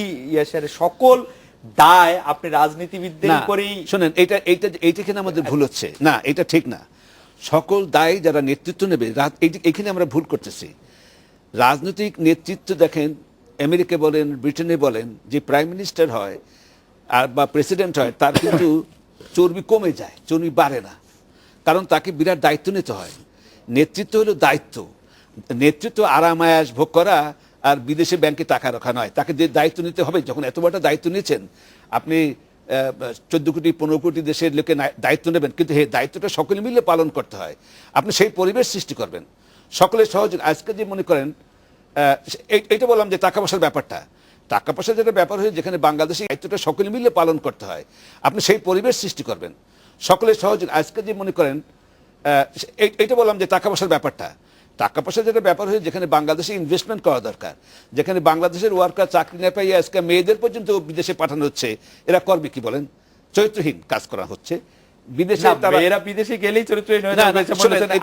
সকল দায় আপনি রাজনীতিবিদদের উপরেই। শোনেন, এইটা কেন আমাদের ভুল হচ্ছে না, এটা ঠিক না। সকল দায় যারা নেতৃত্ব নেবে, এখানে আমরা ভুল করতেছি। রাজনৈতিক নেতৃত্ব দেখেন, আমেরিকা বলেন, ব্রিটেনে বলেন, যে প্রাইম মিনিস্টার হয় আর বা প্রেসিডেন্ট হয়, তার কিন্তু চর্বি কমে যায়, চর্বি বাড়ে না, কারণ তাকে বিরাট দায়িত্ব নিতে হয়। নেতৃত্ব হলো দায়িত্ব। নেতৃত্ব আরামায়াস ভোগ করা আর বিদেশে ব্যাংকে টাকা রাখা নয়। তাকে যে দায়িত্ব নিতে হবে, যখন এত বড় দায়িত্ব নিচ্ছেন আপনি, 14 কোটি 15 কোটি দেশের লোকে দায়িত্ব নেবেন, কিন্তু এই দায়িত্বটা সকলে মিলে পালন করতে হয়। আপনি সেই পরিবেশ সৃষ্টি করবেন, সকলের সহযোগিতা। আজকে যে মনে করেন, এইটা বললাম যে টাকা পয়সার ব্যাপারটা, টাকা পয়সার যেটা ব্যাপার হয়ে, যেখানে বাংলাদেশে দায়িত্বটা সকলে মিলে পালন করতে হয়, আপনি সেই পরিবেশ সৃষ্টি করবেন, সকলের সহযোগিতা। আজকে যে মনে করেন, এইটা বললাম যে টাকা পয়সার ব্যাপারটা, টাকা পয়সা যেটা ব্যাপার হয়ে, যেখানে বাংলাদেশে ইনভেস্টমেন্ট করা দরকার, যেখানে বাংলাদেশের ওয়ার্কার চাকরি না পাইয়ে আজকে মেয়েদের পর্যন্ত বিদেশে পাঠানো হচ্ছে, এরা করবে কি বলেন? চরিত্রহীন কাজ করা হচ্ছে বিদেশে। এরা বিদেশে গেলেই চরিত্রহীন হয়ে যাবে।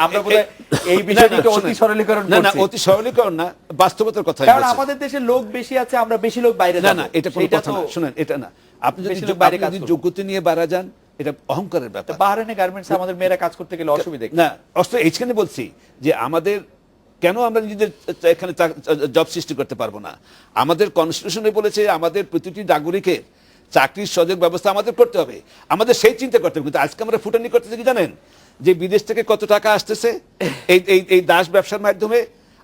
আমরা বোধহয় এই বিষয়টিকে অতি সরলীকরণ করছি। না, অতি সরলীকরণ না, বাস্তবতার কথা। কারণ আমাদের দেশে লোক বেশি আছে, আমরা বেশি লোক বাইরে যাব। না, এটা কোনো কথা না। শুনেন, এটা না, আপনি যদি যোগ্যতা নিয়ে বাইরে যান, এটা অহংকারের ব্যাপার। বাহরাইনে গার্মেন্টস আমাদের মেয়েরা কাজ করতে গেলে অসুবিধা কি? না, এইখানে বলছি যে আমাদের কেন আমরা নিজেদের এখানে জব সৃষ্টি করতে পারবো না? আমাদের কনস্টিটিউশনে বলেছে আমাদের প্রতিটি নাগরিকের চাকরির সুযোগ ব্যবস্থা আমাদের করতে হবে, আমাদের সেই চিন্তা করতে হবে। কিন্তু আজকে আমরা ফুটানি করতেছি কি জানেন, যে বিদেশ থেকে কত টাকা আসতেছে এই দাস ব্যবসার মাধ্যমে,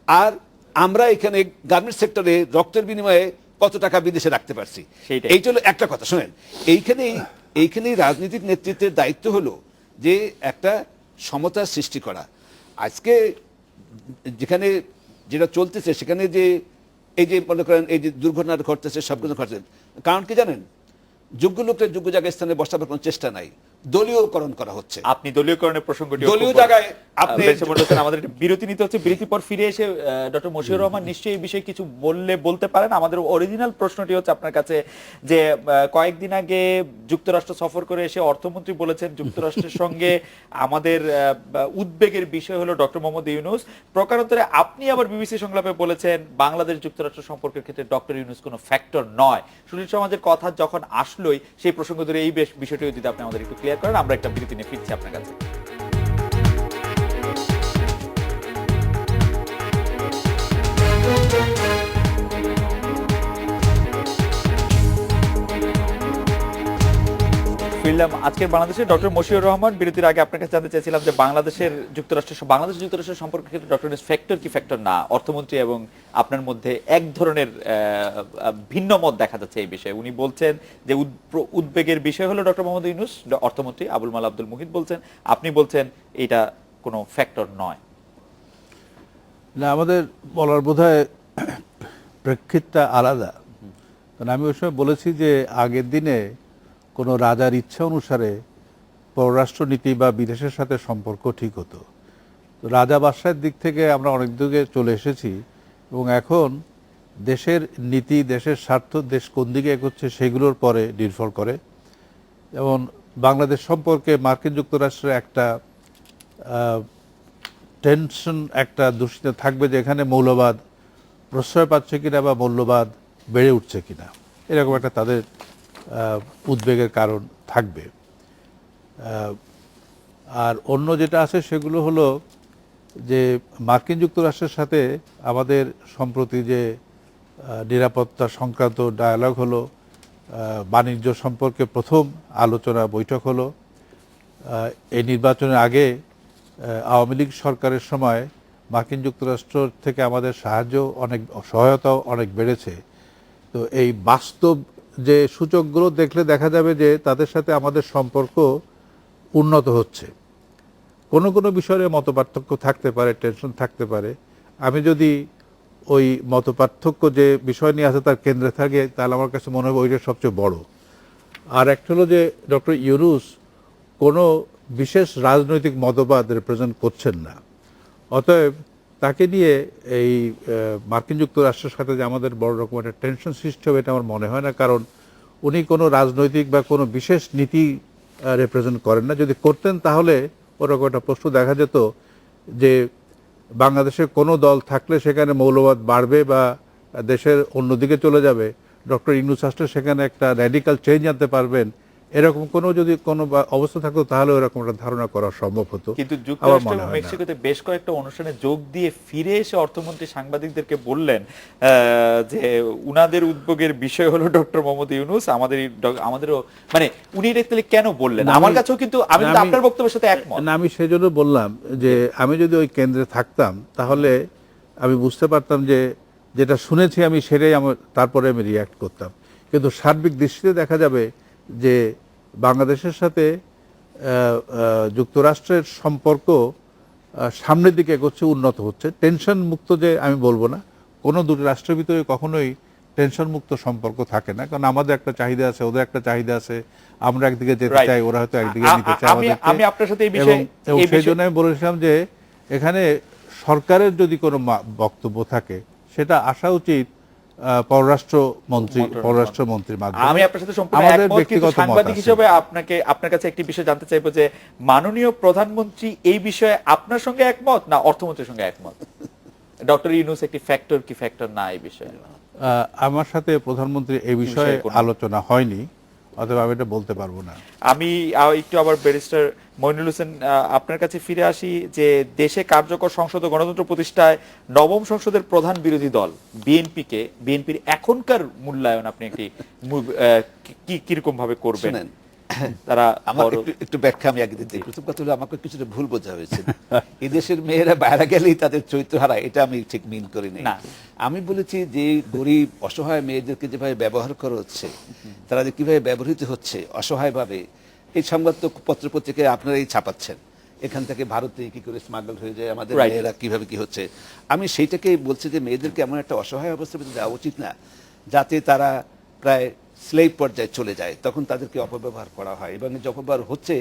আর আমরা এখানে গার্মেন্টস সেক্টরে রক্তের বিনিময়ে কত টাকা বিদেশে রাখতে পারছি। সেইটাই। এইটা হলো একটা কথা। শোনেন, এইখানেই রাজনৈতিক নেতৃত্বের দায়িত্ব হলো যে একটা সমতা সৃষ্টি করা। আজকে যেখানে যেটা চলতেছে সেখানে যে এই যে মনে করেন এই যে দুর্ঘটনাটা ঘটতেছে, সবকিছু ঘটছে, কারণ কি জানেন, যোগ্য লোকদের যোগ্য জায়গায় স্থানে বসাবার কোনো চেষ্টা নাই, দলীয়করণ করা হচ্ছে। আপনি দলীয়করণের প্রসঙ্গটি দলীয় জায়গায় আপনি আমাদের একটা বিরতি নিতে হচ্ছে। বিরতি পর ফিরে এসে ডক্টর মশিউর রহমান নিশ্চয়ই এই বিষয়ে কিছু বলতে পারেন। আমাদের অরিজিনাল প্রশ্নটি হচ্ছে আপনার কাছে যে কয়েকদিন আগে যুক্তরাষ্ট্র সফর করে এসে অর্থমন্ত্রী বলেছেন যুক্তরাষ্ট্রের সঙ্গে আমাদের উদ্বেগের বিষয় হলো ডক্টর মোহাম্মদ ইউনূস। প্রকারান্তরে আপনি আবার বিবিসি সংলাপে বলেছেন বাংলাদেশ যুক্তরাষ্ট্র সম্পর্কের ক্ষেত্রে ডক্টর ইউনূস কোনো ফ্যাক্টর নয়। সুনীল সমাজের কথা যখন আসলোই সেই প্রসঙ্গ ধরে এই বিষয়টিও যদি আপনি আমাদের একটু ক্লিয়ার করেন, আমরা একটা বিরতি নিয়ে ফিরছি আপনার কাছে। ফিরলাম আজকের বাংলাদেশের ডক্টর মশিউর রহমান। বিরতির আগে আপনার কাছে জানতে চাইছিলাম যে বাংলাদেশ যুক্তরাষ্ট্রের সম্পর্কের ক্ষেত্রে ডক্টর ইউনূস ফ্যাক্টর কি ফ্যাক্টর না? অর্থমন্ত্রী এবং আপনার মধ্যে এক ধরনের ভিন্ন মত দেখা যাচ্ছে এই বিষয়ে। উনি বলছেন যে উদ্বেগের বিষয় হলো ডক্টর মোহাম্মদ ইউনূস, অর্থমন্ত্রী আবুল মাল আব্দুল মুহিত বলছেন, আপনি বলছেন এটা কোনো ফ্যাক্টর নয়। না, আমাদের বলার বোধহয় প্রেক্ষিতটা আলাদা। কারণ আমি ওই সময় বলেছি যে আগের দিনে কোনো রাজার ইচ্ছা অনুসারে পররাষ্ট্রনীতি বা বিদেশের সাথে সম্পর্ক ঠিক হতো। তো রাজা বাদশাহের দিক থেকে আমরা অনেক দিকে চলে এসেছি এবং এখন দেশের নীতি, দেশের স্বার্থ, দেশ কোন দিকে এগোচ্ছে সেগুলোর পরে নির্ভর করে। যেমন বাংলাদেশ সম্পর্কে মার্কিন যুক্তরাষ্ট্রের একটা টেনশন, একটা দুশ্চিন্তা থাকবে যে এখানে মৌলবাদ প্রশ্রয় পাচ্ছে কিনা বা মৌলবাদ বেড়ে উঠছে কিনা, এরকম একটা তাদের উদ্বেগের কারণ থাকবে। আর অন্য যেটা আছে সেগুলো হলো যে মার্কিন যুক্তরাষ্ট্রের সাথে আমাদের সম্প্রতি যে নিরাপত্তা সংক্রান্ত ডায়ালগ হলো, বাণিজ্য সম্পর্কে প্রথম আলোচনা বৈঠক হলো। এই নির্বাচনের আগে আওয়ামী লীগ সরকারের সময় মার্কিন যুক্তরাষ্ট্র থেকে আমাদের সহায়তাও অনেক বেড়েছে। তো এই বাস্তব যে সূচকগুলো দেখলে দেখা যাবে যে তাদের সাথে আমাদের সম্পর্ক উন্নত হচ্ছে। কোনো কোনো বিষয়ে মতপার্থক্য থাকতে পারে, টেনশন থাকতে পারে। আমি যদি ওই মতপার্থক্য যে বিষয় নিয়ে আছে তার কেন্দ্রে থাকে, তাহলে আমার কাছে মনে হবে ওইটা সবচেয়ে বড়। আর একটা হলো যে ডক্টর ইউনূস কোনো বিশেষ রাজনৈতিক মতবাদ রিপ্রেজেন্ট করছেন না। অতএব তাকে নিয়ে এই মার্কিন যুক্তরাষ্ট্রের সাথে যে আমাদের বড় রকম একটা টেনশন সৃষ্টি হবে এটা আমার মনে হয় না। কারণ উনি কোনো রাজনৈতিক বা কোনো বিশেষ নীতি রিপ্রেজেন্ট করেন না। যদি করতেন তাহলে ওরকম একটা প্রশ্ন দেখা যেত যে বাংলাদেশে কোনো দল থাকলে সেখানে মৌলবাদ বাড়বে বা দেশের অন্যদিকে চলে যাবে, ডক্টর ইউনূস আসলে সেখানে একটা র্যাডিক্যাল চেঞ্জ আনতে পারবেন, এরকম যদি কোনো অবস্থা থাকতো তাহলে ওরকম একটা ধারণা করা সম্ভব হতো। কিন্তু যুক্তরাষ্ট্র এবং মেক্সিকোতে বেশ কয়েকটা অনুষ্ঠানে যোগ দিয়ে ফিরে এসে অর্থমন্ত্রী সাংবাদিকদেরকে বললেন যে উনাদের উদ্বেগের বিষয় হলো ডক্টর মোহাম্মদ ইউনূস, আমাদেরও মানে উনি এটা কেন বললেন? আমার কাছেও কিন্তু আমি আপনার বক্তব্যের সাথে একমত না। আমি সেই জন্য বললাম যে আমি যদি ওই কেন্দ্রে থাকতাম তাহলে আমি বুঝতে পারতাম যে যেটা শুনেছি আমি সেটাই তারপরে আমি রিয়াক্ট করতাম। কিন্তু সার্বিক দৃষ্টিতে দেখা যাবে যে বাংলাদেশের সাথে যুক্তরাষ্ট্রের সম্পর্ক সামনের দিকে এগোচ্ছে, উন্নত হচ্ছে। টেনশন মুক্ত যে আমি বলবো না, কোনো দুটি রাষ্ট্রের ভিতরে কখনোই টেনশন মুক্ত সম্পর্ক থাকে না। কারণ আমাদের একটা চাহিদা আছে, ওদের একটা চাহিদা আছে, আমরা একদিকে যেতে চাই, ওরা হয়তো একদিকে নিতে চায়। আমি আপনার সাথে এই বিষয়ে সেই জন্য আমি বলেছিলাম যে এখানে সরকারের যদি কোনো বক্তব্য থাকে সেটা আসা উচিত পররাষ্ট্রমন্ত্রীর মাধ্যমে। আমি আপনার সাথে সম্পূর্ণ একমত, কিন্তু সাংবাদিক হিসেবে আপনার কাছে একটি বিষয় জানতে চাইবো যে মাননীয় প্রধানমন্ত্রী এই বিষয়ে আপনার সঙ্গে একমত না অর্থমন্ত্রীর সঙ্গে একমত? ডক্টর ইউনূস একটি ফ্যাক্টর কি ফ্যাক্টর না এই বিষয়ে? আমার সাথে প্রধানমন্ত্রী এই বিষয়ে আলোচনা হয়নি। অতএব আমি এটা বলতে পারবো না। আমি একটু আবার ব্যারিস্টার মইনুল হোসেন আপনার কাছে ফিরে আসি যে দেশে কার্যকর সংসদ ও গণতন্ত্র প্রতিষ্ঠায় নবম সংসদের প্রধান বিরোধী দল বিএনপির এখনকার মূল্যায়ন আপনি একটি কিরকম ভাবে করবেন? শুনেন, তারা আমার একটু ব্যাখ্যা আমি আগে দিতে। প্রথম কথা হলো আমাকে কিছুটা ভুল বোঝা হয়েছে। এই দেশের মেয়েরা বাইরে গেলেই তাদের চরিত্র হারায়, এটা আমি ঠিক মিন করি নাই। না। আমি বলেছি যে গরিব অসহায় মেয়েদেরকে যেভাবে ব্যবহার করা হচ্ছে, তারা যে কিভাবে ব্যবহৃত হচ্ছে অসহায়ভাবে, এই সংবাদ তো পত্র পত্রিকায় আপনারাই ছাপাচ্ছেন। এখান থেকে ভারতে কি করে স্মাগল হয়ে যায়, আমাদের Right. মেয়েরা কিভাবে কি হচ্ছে। আমি সেইটাকেই বলছি যে মেয়েদেরকে এমন একটা অসহায় অবস্থার মধ্যে দেওয়া উচিত না যাতে তারা প্রায় স্লেভ পর্যায়ে চলে যায়, তখন তাদেরকে অপব্যবহার করা হয় এবং যে অপব্যবহার হচ্ছে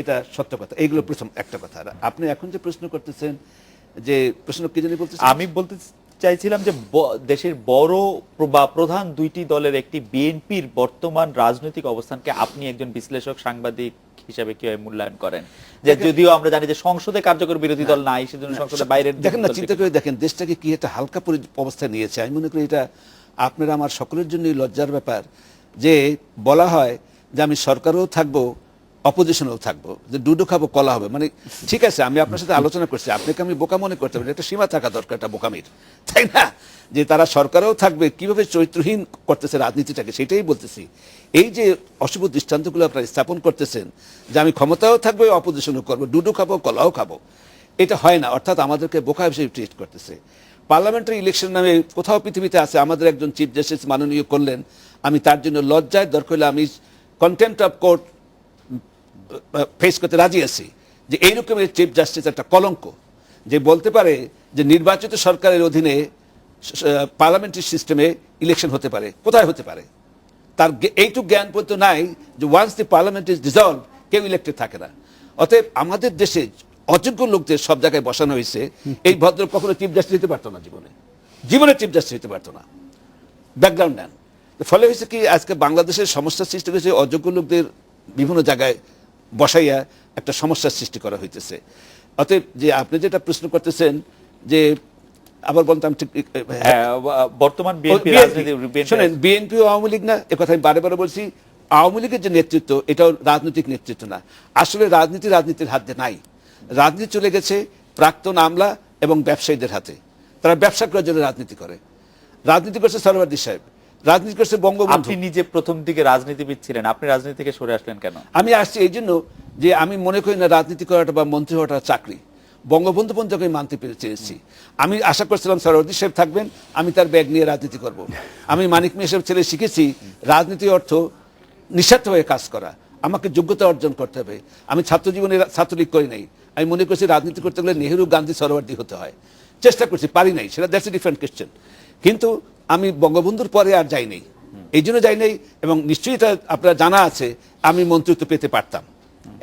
এটা সত্য কথা। এইগুলো প্রথম একটা কথা। আর আপনি এখন যে প্রশ্ন করতেছেন, যে প্রশ্ন কি জানি বলতেছেন, আমি বলতে চাইছিলাম যে দেশের বড় বা প্রধান দুইটি দলের একটি বিএনপির বর্তমান রাজনৈতিক অবস্থানকে আপনি একজন বিশ্লেষক সাংবাদিক হিসাবে কিভাবে মূল্যায়ন করেন? যে যদিও আমরা জানি যে সংসদে কার্যকর বিরোধী দল নাই, সেজন্য সংসদে বাইরের দেখেন না, চিন্তা করে দেখেন দেশটাকে কি একটা হালকা অবস্থায় নিয়েছে। আমি মনে করি এটা আপনারা আমার সকলের জন্যই লজ্জার ব্যাপার যে বলা হয় যে আমি সরকারও থাকবো অপোজিশনেও থাকবো, যে ডুডো খাবো কলা হবে। মানে ঠিক আছে, আমি আপনার সাথে আলোচনা করছি, আপনাকে আমি বোকা মনে করতে পারি, একটা সীমা থাকা দরকার একটা বোকামির, তাই না? যে তারা সরকারেও থাকবে, কিভাবে চরিত্রহীন করতেছে রাজনীতিটাকে, সেটাই বলতেছি। এই যে অশুভ দৃষ্টান্তগুলো আপনারা স্থাপন করতেছেন যে আমি ক্ষমতাও থাকবো অপোজিশনও করবো, ডুডো খাবো কলাও খাবো, এটা হয় না। অর্থাৎ আমাদেরকে বোকা হিসেবে ট্রিট করতেছে। পার্লামেন্টারি ইলেকশন নামে কোথাও পৃথিবীতে আছে আমাদের একজন চিফ জাস্টিস মাননীয় করলেন, আমি তার জন্য লজ্জায় দরকার হলে আমি কন্টেম্পট অফ কোর্ট ফেস করতে রাজি আছি। যে এইরকমের চিফ জাস্টিস একটা কলঙ্ক, যে বলতে পারে যে নির্বাচিত সরকারের অধীনে পার্লামেন্টারি সিস্টেমে ইলেকশন হতে পারে, কোথায় হতে পারে? তার এইটুকু জ্ঞান পর্যন্ত নাই যে once the parliament is dissolve কেউ ইলেক্টেড থাকে না। অতএব আমাদের দেশে অযোগ্য লোকদের সব জায়গায় বসানো হয়েছে। এই ভদ্র কখনো চিফ জাস্টিস হতে পারতো না, জীবনে চিফ জাস্টিস হতে পারতো না, ব্যাকগ্রাউন্ড নেন। ফলে হয়েছে কি, আজকে বাংলাদেশের সমস্যার সৃষ্টি হয়েছে অযোগ্য লোকদের বিভিন্ন জায়গায় বসাইয়া একটা সমস্যার সৃষ্টি করা হইতেছে। অতএব যে আপনি যেটা প্রশ্ন করতেছেন যে আবার বলতাম ঠিক বর্তমান শোনেন, বিএনপি ও আওয়ামী লীগ না, এ কথা আমি বারে বারে বলছি। আওয়ামী লীগের যে নেতৃত্ব, এটাও রাজনৈতিক নেতৃত্ব না। আসলে রাজনীতির হাতে নাই। রাজনীতি চলে গেছে প্রাক্তন আমলা এবং ব্যবসায়ীদের হাতে। তারা ব্যবসা করার জন্য রাজনীতি করে। রাজনীতি করছে সরওয়ার্দী সাহেব, রাজনীতি করছে বঙ্গবন্ধু। আপনি নিজে প্রথম দিকে রাজনীতিবিদ ছিলেন, আপনি রাজনীতি থেকে সরে আসলেন কেন? আমি আসছি এই জন্য যে আমি মনে করি না রাজনীতি করাটা বা মন্ত্রী হওয়াটা চাকরি। বঙ্গবন্ধু পর্যন্ত আমি মানতে চেয়েছি। আমি আশা করছিলাম সরওয়ার্দী সাহেব থাকবেন, আমি তার ব্যাগ নিয়ে রাজনীতি করব। আমি মানিক মিয়া সাহেব ছেলে শিখেছি রাজনীতি অর্থ নিঃস্বার্থ হয়ে কাজ করা, আমাকে যোগ্যতা অর্জন করতে হবে। আমি ছাত্র জীবনে ছাত্রলীগ করি নাই। আমি মনে করছি রাজনীতি করতে গেলে নেহেরু গান্ধী সরওয়ার্দী হতে হয়। চেষ্টা করছি, পারি নাই, সেটা দ্যাটস এ ডিফারেন্ট কোয়েশ্চেন। কিন্তু আমি বঙ্গবন্ধুর পরে আর যাই নাই, এই জন্য যাই নাই। এবং নিশ্চয়ই এটা আপনারা জানা আছে, আমি মন্ত্রিত্ব পেতে পারতাম।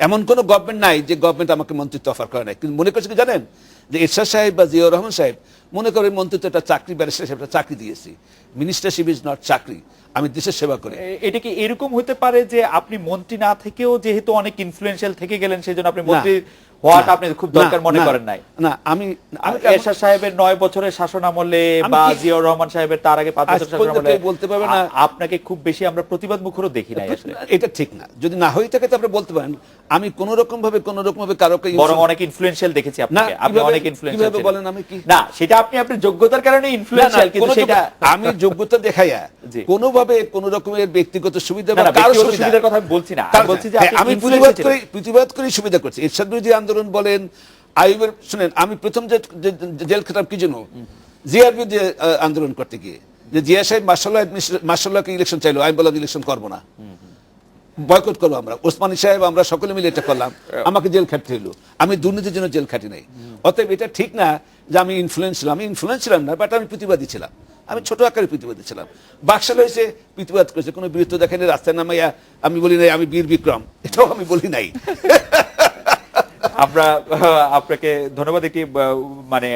এমন কোনো গভর্নমেন্ট নাই যে গভর্নমেন্ট আমাকে মন্ত্রিত্ব অফার করে নাই। কিন্তু মনে করছে কি জানেন, যে এরশাদ সাহেব বা জিয়াউর রহমান সাহেব মনে করেন মন্ত্রিত্ব একটা চাকরি, ব্যারিস্টার সাহেব একটা চাকরি দিয়েছি। মিনিস্টারশিপ ইজ নট চাকরি, আমি দেশের সেবা করি। এটা কি এরকম হতে পারে যে আপনি মন্ত্রী না থেকেও যেহেতু অনেক ইনফ্লুয়েন্সিয়াল থেকে গেলেন, সেজন্য আপনি মন্ত্রী হওয়াটা আপনি খুব দরকার মনে করেন নাই? না, আমি এরশাদ সাহেবের 9 বছরের শাসন আমলে বা জিয়াউর রহমান সাহেবের তার আগে 5 বছরের শাসন আমলে বলতে পারবে না আপনাকে খুব বেশি আমরা প্রতিবাদ মুখরও দেখি নাই। আসলে এটা ঠিক না। যদি না হয়ে থাকে তো আপনি বলতে পারেন আমি কোন রকম ভাবে কারোকে, বরং অনেক ইনফ্লুয়েন্সিয়াল দেখেছি আপনাকে। আপনি অনেক ইনফ্লুয়েন্সিয়াল কিভাবে বলেন? আমি কি না, সেটা আপনি যোগ্যতার কারণে ইনফ্লুয়েন্সিয়াল, কিন্তু সেটা আমি যোগ্যতা দেখাইয়া কোন ভাবে কোন রকমের ব্যক্তিগত সুবিধা বা কারো সুবিধার কথা বলছি না। আমি বলছি যে আমি প্রতিবাদ করি সুবিধা করছি। এরশাদ বিরোধী আন্দোলন বলেন, আইয়ুবের, শুনেন, আমি প্রথম যে জেল খেতাম কি জন্য, জিয়ার বিরুদ্ধে আন্দোলন করতে গিয়ে, যে জিয়া সাহেব মার্শাল্লাহকে ইলেকশন চাইলো, আমি বললাম ইলেকশন করবো না, বয়কট করবো আমরা। ওসমানী সাহেব আমরা সকলে মিলে এটা করলাম, আমাকে জেল খাটতে হইলো। আমি দুর্নীতির জন্য জেল খাটি নাই। অতএব এটা ঠিক না যে আমি ইনফ্লুয়েন্স ছিলাম। আমি ইনফ্লুয়েন্স ছিলাম না, বাট আমি প্রতিবাদী ছিলাম। আমি ছোট আকারে প্রতিবাদী ছিলাম। বাকশাল হয়েছে প্রতিবাদ করেছে, কোনো বীরত্ব দেখেনি, রাস্তায় নামাইয়া আমি বলি নাই আমি বীর বিক্রম, এটাও আমি বলি নাই। আমরা আপনাকে ধন্যবাদ। একটি মানে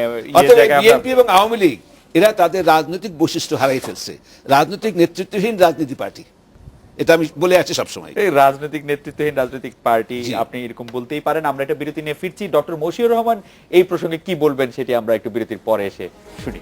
বিএনপি এবং আওয়ামী লীগ এরা তাদের রাজনৈতিক বৈশিষ্ট্য হারাই ফেলছে। রাজনৈতিক নেতৃত্বহীন রাজনীতি পার্টি, এটা আমি বলে আছি সবসময়। এই রাজনৈতিক নেতৃত্বহীন রাজনৈতিক পার্টি, আপনি এরকম বলতেই পারেন। আমরা একটা বিরতি নিয়ে ফিরছি। ডক্টর মশিউর রহমান এই প্রসঙ্গে কি বলবেন সেটি আমরা একটু বিরতির পরে এসে শুনি।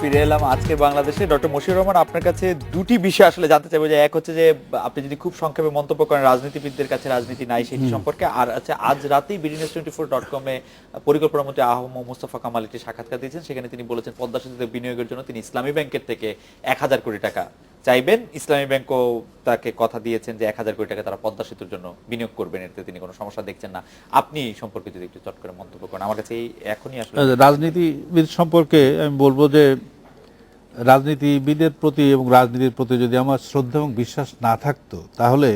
ফিরে এলাম আজকে বাংলাদেশে। ডক্টর মশিউর রহমান, আপনার কাছে দুটি বিষয় আসলে জানতে চাইবো। যে এক হচ্ছে যে আপনি যদি খুব সংক্ষেপে মন্তব্য করেন রাজনীতিবিদদের কাছে রাজনীতি নাই সেটি সম্পর্কে, আর আছে আজ রাতেই BDNews24.com-এ পরিকল্পনা মন্ত্রী আহম মোস্তফা কামাল একটি সাক্ষাৎকার দিয়েছেন। সেখানে তিনি বলেছেন পদ্মা সেতুতে বিনিয়োগের জন্য তিনি ইসলামী ব্যাংকের থেকে 1000 কোটি টাকা চাইবেন। ইসলামী ব্যাংকও তাকে কথা দিয়েছেন যে 1000 কোটি টাকা তারা পদ্মা সেতুর জন্য বিনিয়োগ করবেন, এতে তিনি কোনো সমস্যা দেখছেন না। আপনি এই সম্পর্কে যদি একটু চট করে মন্তব্য করেন, আমার কাছে এখনই আসলে রাজনীতিবিদ সম্পর্কে আমি বলবো যে রাজনীতিবিদের প্রতি এবং রাজনীতির প্রতি যদি আমার শ্রদ্ধা এবং বিশ্বাস না থাকতো, তাহলে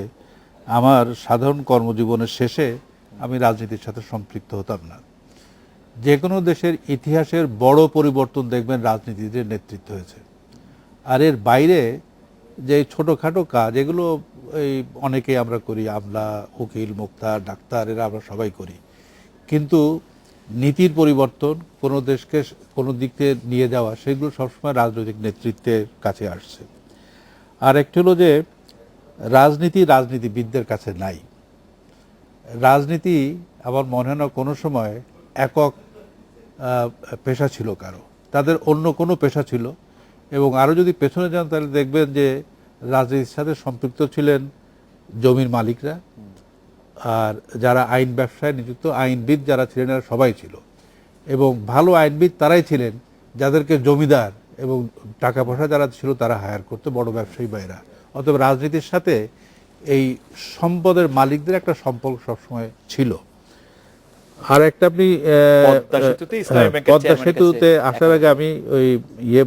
আমার সাধারণ কর্মজীবনের শেষে আমি রাজনীতির সাথে সম্পৃক্ত হতাম না। যে কোনো দেশের ইতিহাসের বড় পরিবর্তন দেখবেন রাজনীতিদের নেতৃত্ব হয়েছে। আর এর বাইরে যে ছোটোখাটো কাজ, এগুলো এই অনেকেই আমরা করি, আমলা, উকিল, মুক্তার, ডাক্তার, এরা আমরা সবাই করি। কিন্তু নীতির পরিবর্তন, কোনো দেশকে কোনো দিকে নিয়ে যাওয়া, সেগুলো সবসময় রাজনৈতিক নেতৃত্বের কাছে আসছে। আর একটি হলো যে রাজনীতিবিদদের কাছে নাই। রাজনীতি আমার মনে হয় না কোনো সময় একক পেশা ছিল কারো, তাদের অন্য কোনো পেশা ছিল। এবং আরও যদি পেছনে যান তাহলে দেখবেন যে রাজনীতির সাথে সম্পৃক্ত ছিলেন জমির মালিকরা, আর যারা আইন ব্যবসায় নিযুক্ত আইনবিদ যারা ছিলেন এরা সবাই ছিল। এবং ভালো আইনবিদ তারাই ছিলেন যাদেরকে জমিদার এবং টাকা পয়সা যারা ছিল তারা হায়ার করতো, বড় ব্যবসায়ী বাইরা। অতএব রাজনীতির সাথে এই সম্পদের মালিকদের একটা সম্পর্ক সবসময় ছিল। আর একটা আপনি পদ্মা সেতুতে আসার আগে আমি ওই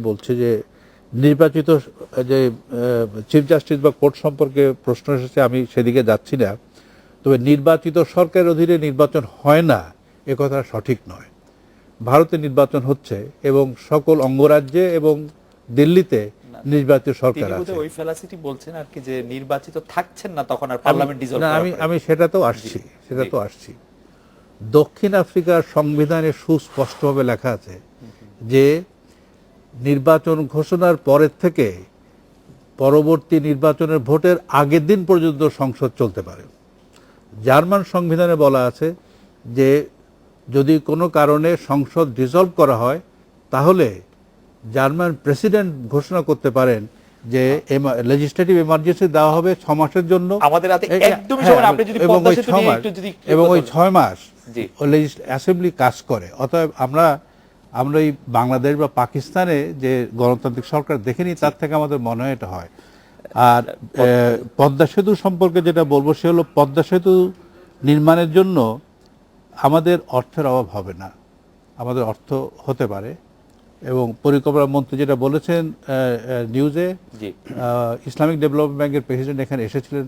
বলছি যে নির্বাচিত যে চিফ জাস্টিস বা কোর্ট সম্পর্কে প্রশ্ন এসেছে, আমি সেদিকে যাচ্ছি না। তবে নির্বাচিত সরকারের অধীনে নির্বাচন হয় না এ কথা সঠিক নয়। ভারতে নির্বাচন হচ্ছে এবং সকল অঙ্গরাজ্যে এবং দিল্লিতে নির্বাচিত সরকার আছে। ওই ফেলাসিটি বলছেন আর কি, যে নির্বাচিত থাকছেন না তখন আর পার্লামেন্ট ডিসলভ করা হবে। আমি সেটাতেও আসছি। দক্ষিণ আফ্রিকার সংবিধানে সুস্পষ্টভাবে লেখা আছে যে নির্বাচন ঘোষণার পরের থেকে পরবর্তী নির্বাচনের ভোটের আগের দিন পর্যন্ত সংসদ চলতে পারে। জার্মান সংবিধানে বলা আছে যে যদি কোনো কারণে সংসদ ডিসলভ করা হয় তাহলে জার্মান প্রেসিডেন্ট ঘোষণা করতে পারেন যে লেজিসলেটিভ এমার্জেন্সি দেওয়া হবে 6 মাসের জন্য। আমাদের হাতে একদমই সময় না, আপনি যদি পদ্মা সেতু নিয়ে একটু যদি এবং ওই 6 মাস অ্যাসেম্বলি কাজ করে। অতএব আমরা এই বাংলাদেশ বা পাকিস্তানে যে গণতান্ত্রিক সরকার দেখেনি, তার থেকে আমাদের মনে হয় এটা হয়। আর পদ্মা সেতু সম্পর্কে যেটা বলবো সে হলো পদ্মা সেতু নির্মাণের জন্য আমাদের অর্থের অভাব হবে না, আমাদের অর্থ হতে পারে। এবং পরিকল্পনা মন্ত্রী যেটা বলেছেন নিউজে, ইসলামিক ডেভেলপমেন্ট ব্যাংকের প্রেসিডেন্ট এখানে এসেছিলেন,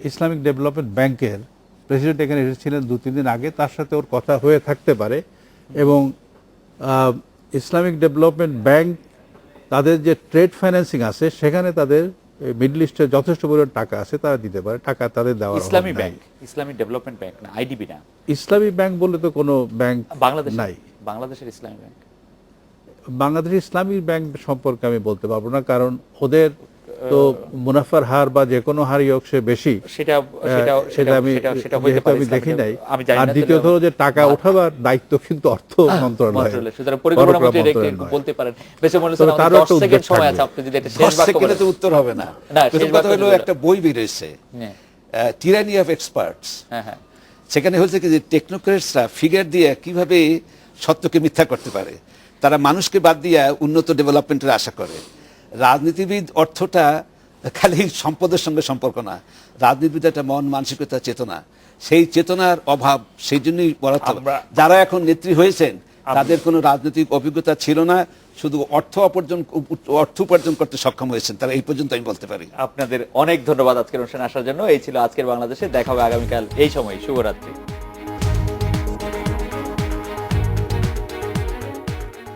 ইসলামিক ডেভেলপমেন্ট ব্যাংকের প্রেসিডেন্ট এখানে এসেছিলেন 2-3 দিন আগে, তার সাথে ওর কথা হয়ে থাকতে পারে। এবং ইসলামিক ডেভেলপমেন্ট ব্যাংক তাদের যে ট্রেড ফাইন্যান্সিং আছে সেখানে তাদের মিডল ইস্টে যথেষ্ট পরিমাণ টাকা আছে, তারা দিতে পারে। টাকা তাদের দেওয়ার ইসলামী ব্যাংক, ইসলামিক ডেভেলপমেন্ট ব্যাংক না, আইডিবি না। ইসলামী ব্যাংক বলে তো কোনো ব্যাংক নাই। বাংলাদেশের ইসলামী ব্যাংক, বাংলাদেশের ইসলামী ব্যাংক সম্পর্কে আমি বলতে পারবো না, কারণ ওদের তো মুনাফার হার বা যে কোনো হারই হোক সে বেশি, সেটা আমি দেখি নাই। আর দ্বিতীয়ত যে টাকা ওঠাবার দায়িত্ব কিন্তু অর্থ মন্ত্রণালয়ের। বলতে পারেন তারও একটা উত্তর হবে না। একটা বই বেরিয়েছে, টিরানি অফ এক্সপার্টস। সেখানে হচ্ছে কি যে টেকনোক্রেটসরা ফিগার দিয়ে কিভাবে সত্যকে মিথ্যা করতে পারে, তারা মানুষকে বাদ দিয়ে উন্নত ডেভেলপমেন্টের আশা করে। রাজনীতিবিদ অর্থটা খালি সম্পদের সঙ্গে সম্পর্ক না, রাজনীতিবিদ একটা মন, মানসিকতা, চেতনা। সেই চেতনার অভাব, সেই জন্যই যারা এখন নেত্রী হয়েছেন তাদের কোনো রাজনৈতিক অভিজ্ঞতা ছিল না, শুধু অর্থ উপার্জন করতে সক্ষম হয়েছেন তারা, এই পর্যন্ত আমি বলতে পারি। আপনাদের অনেক ধন্যবাদ আজকের অনুষ্ঠানে আসার জন্য। এই ছিল আজকের বাংলাদেশে। দেখা হবে আগামীকাল এই সময়। শুভরাত্রি।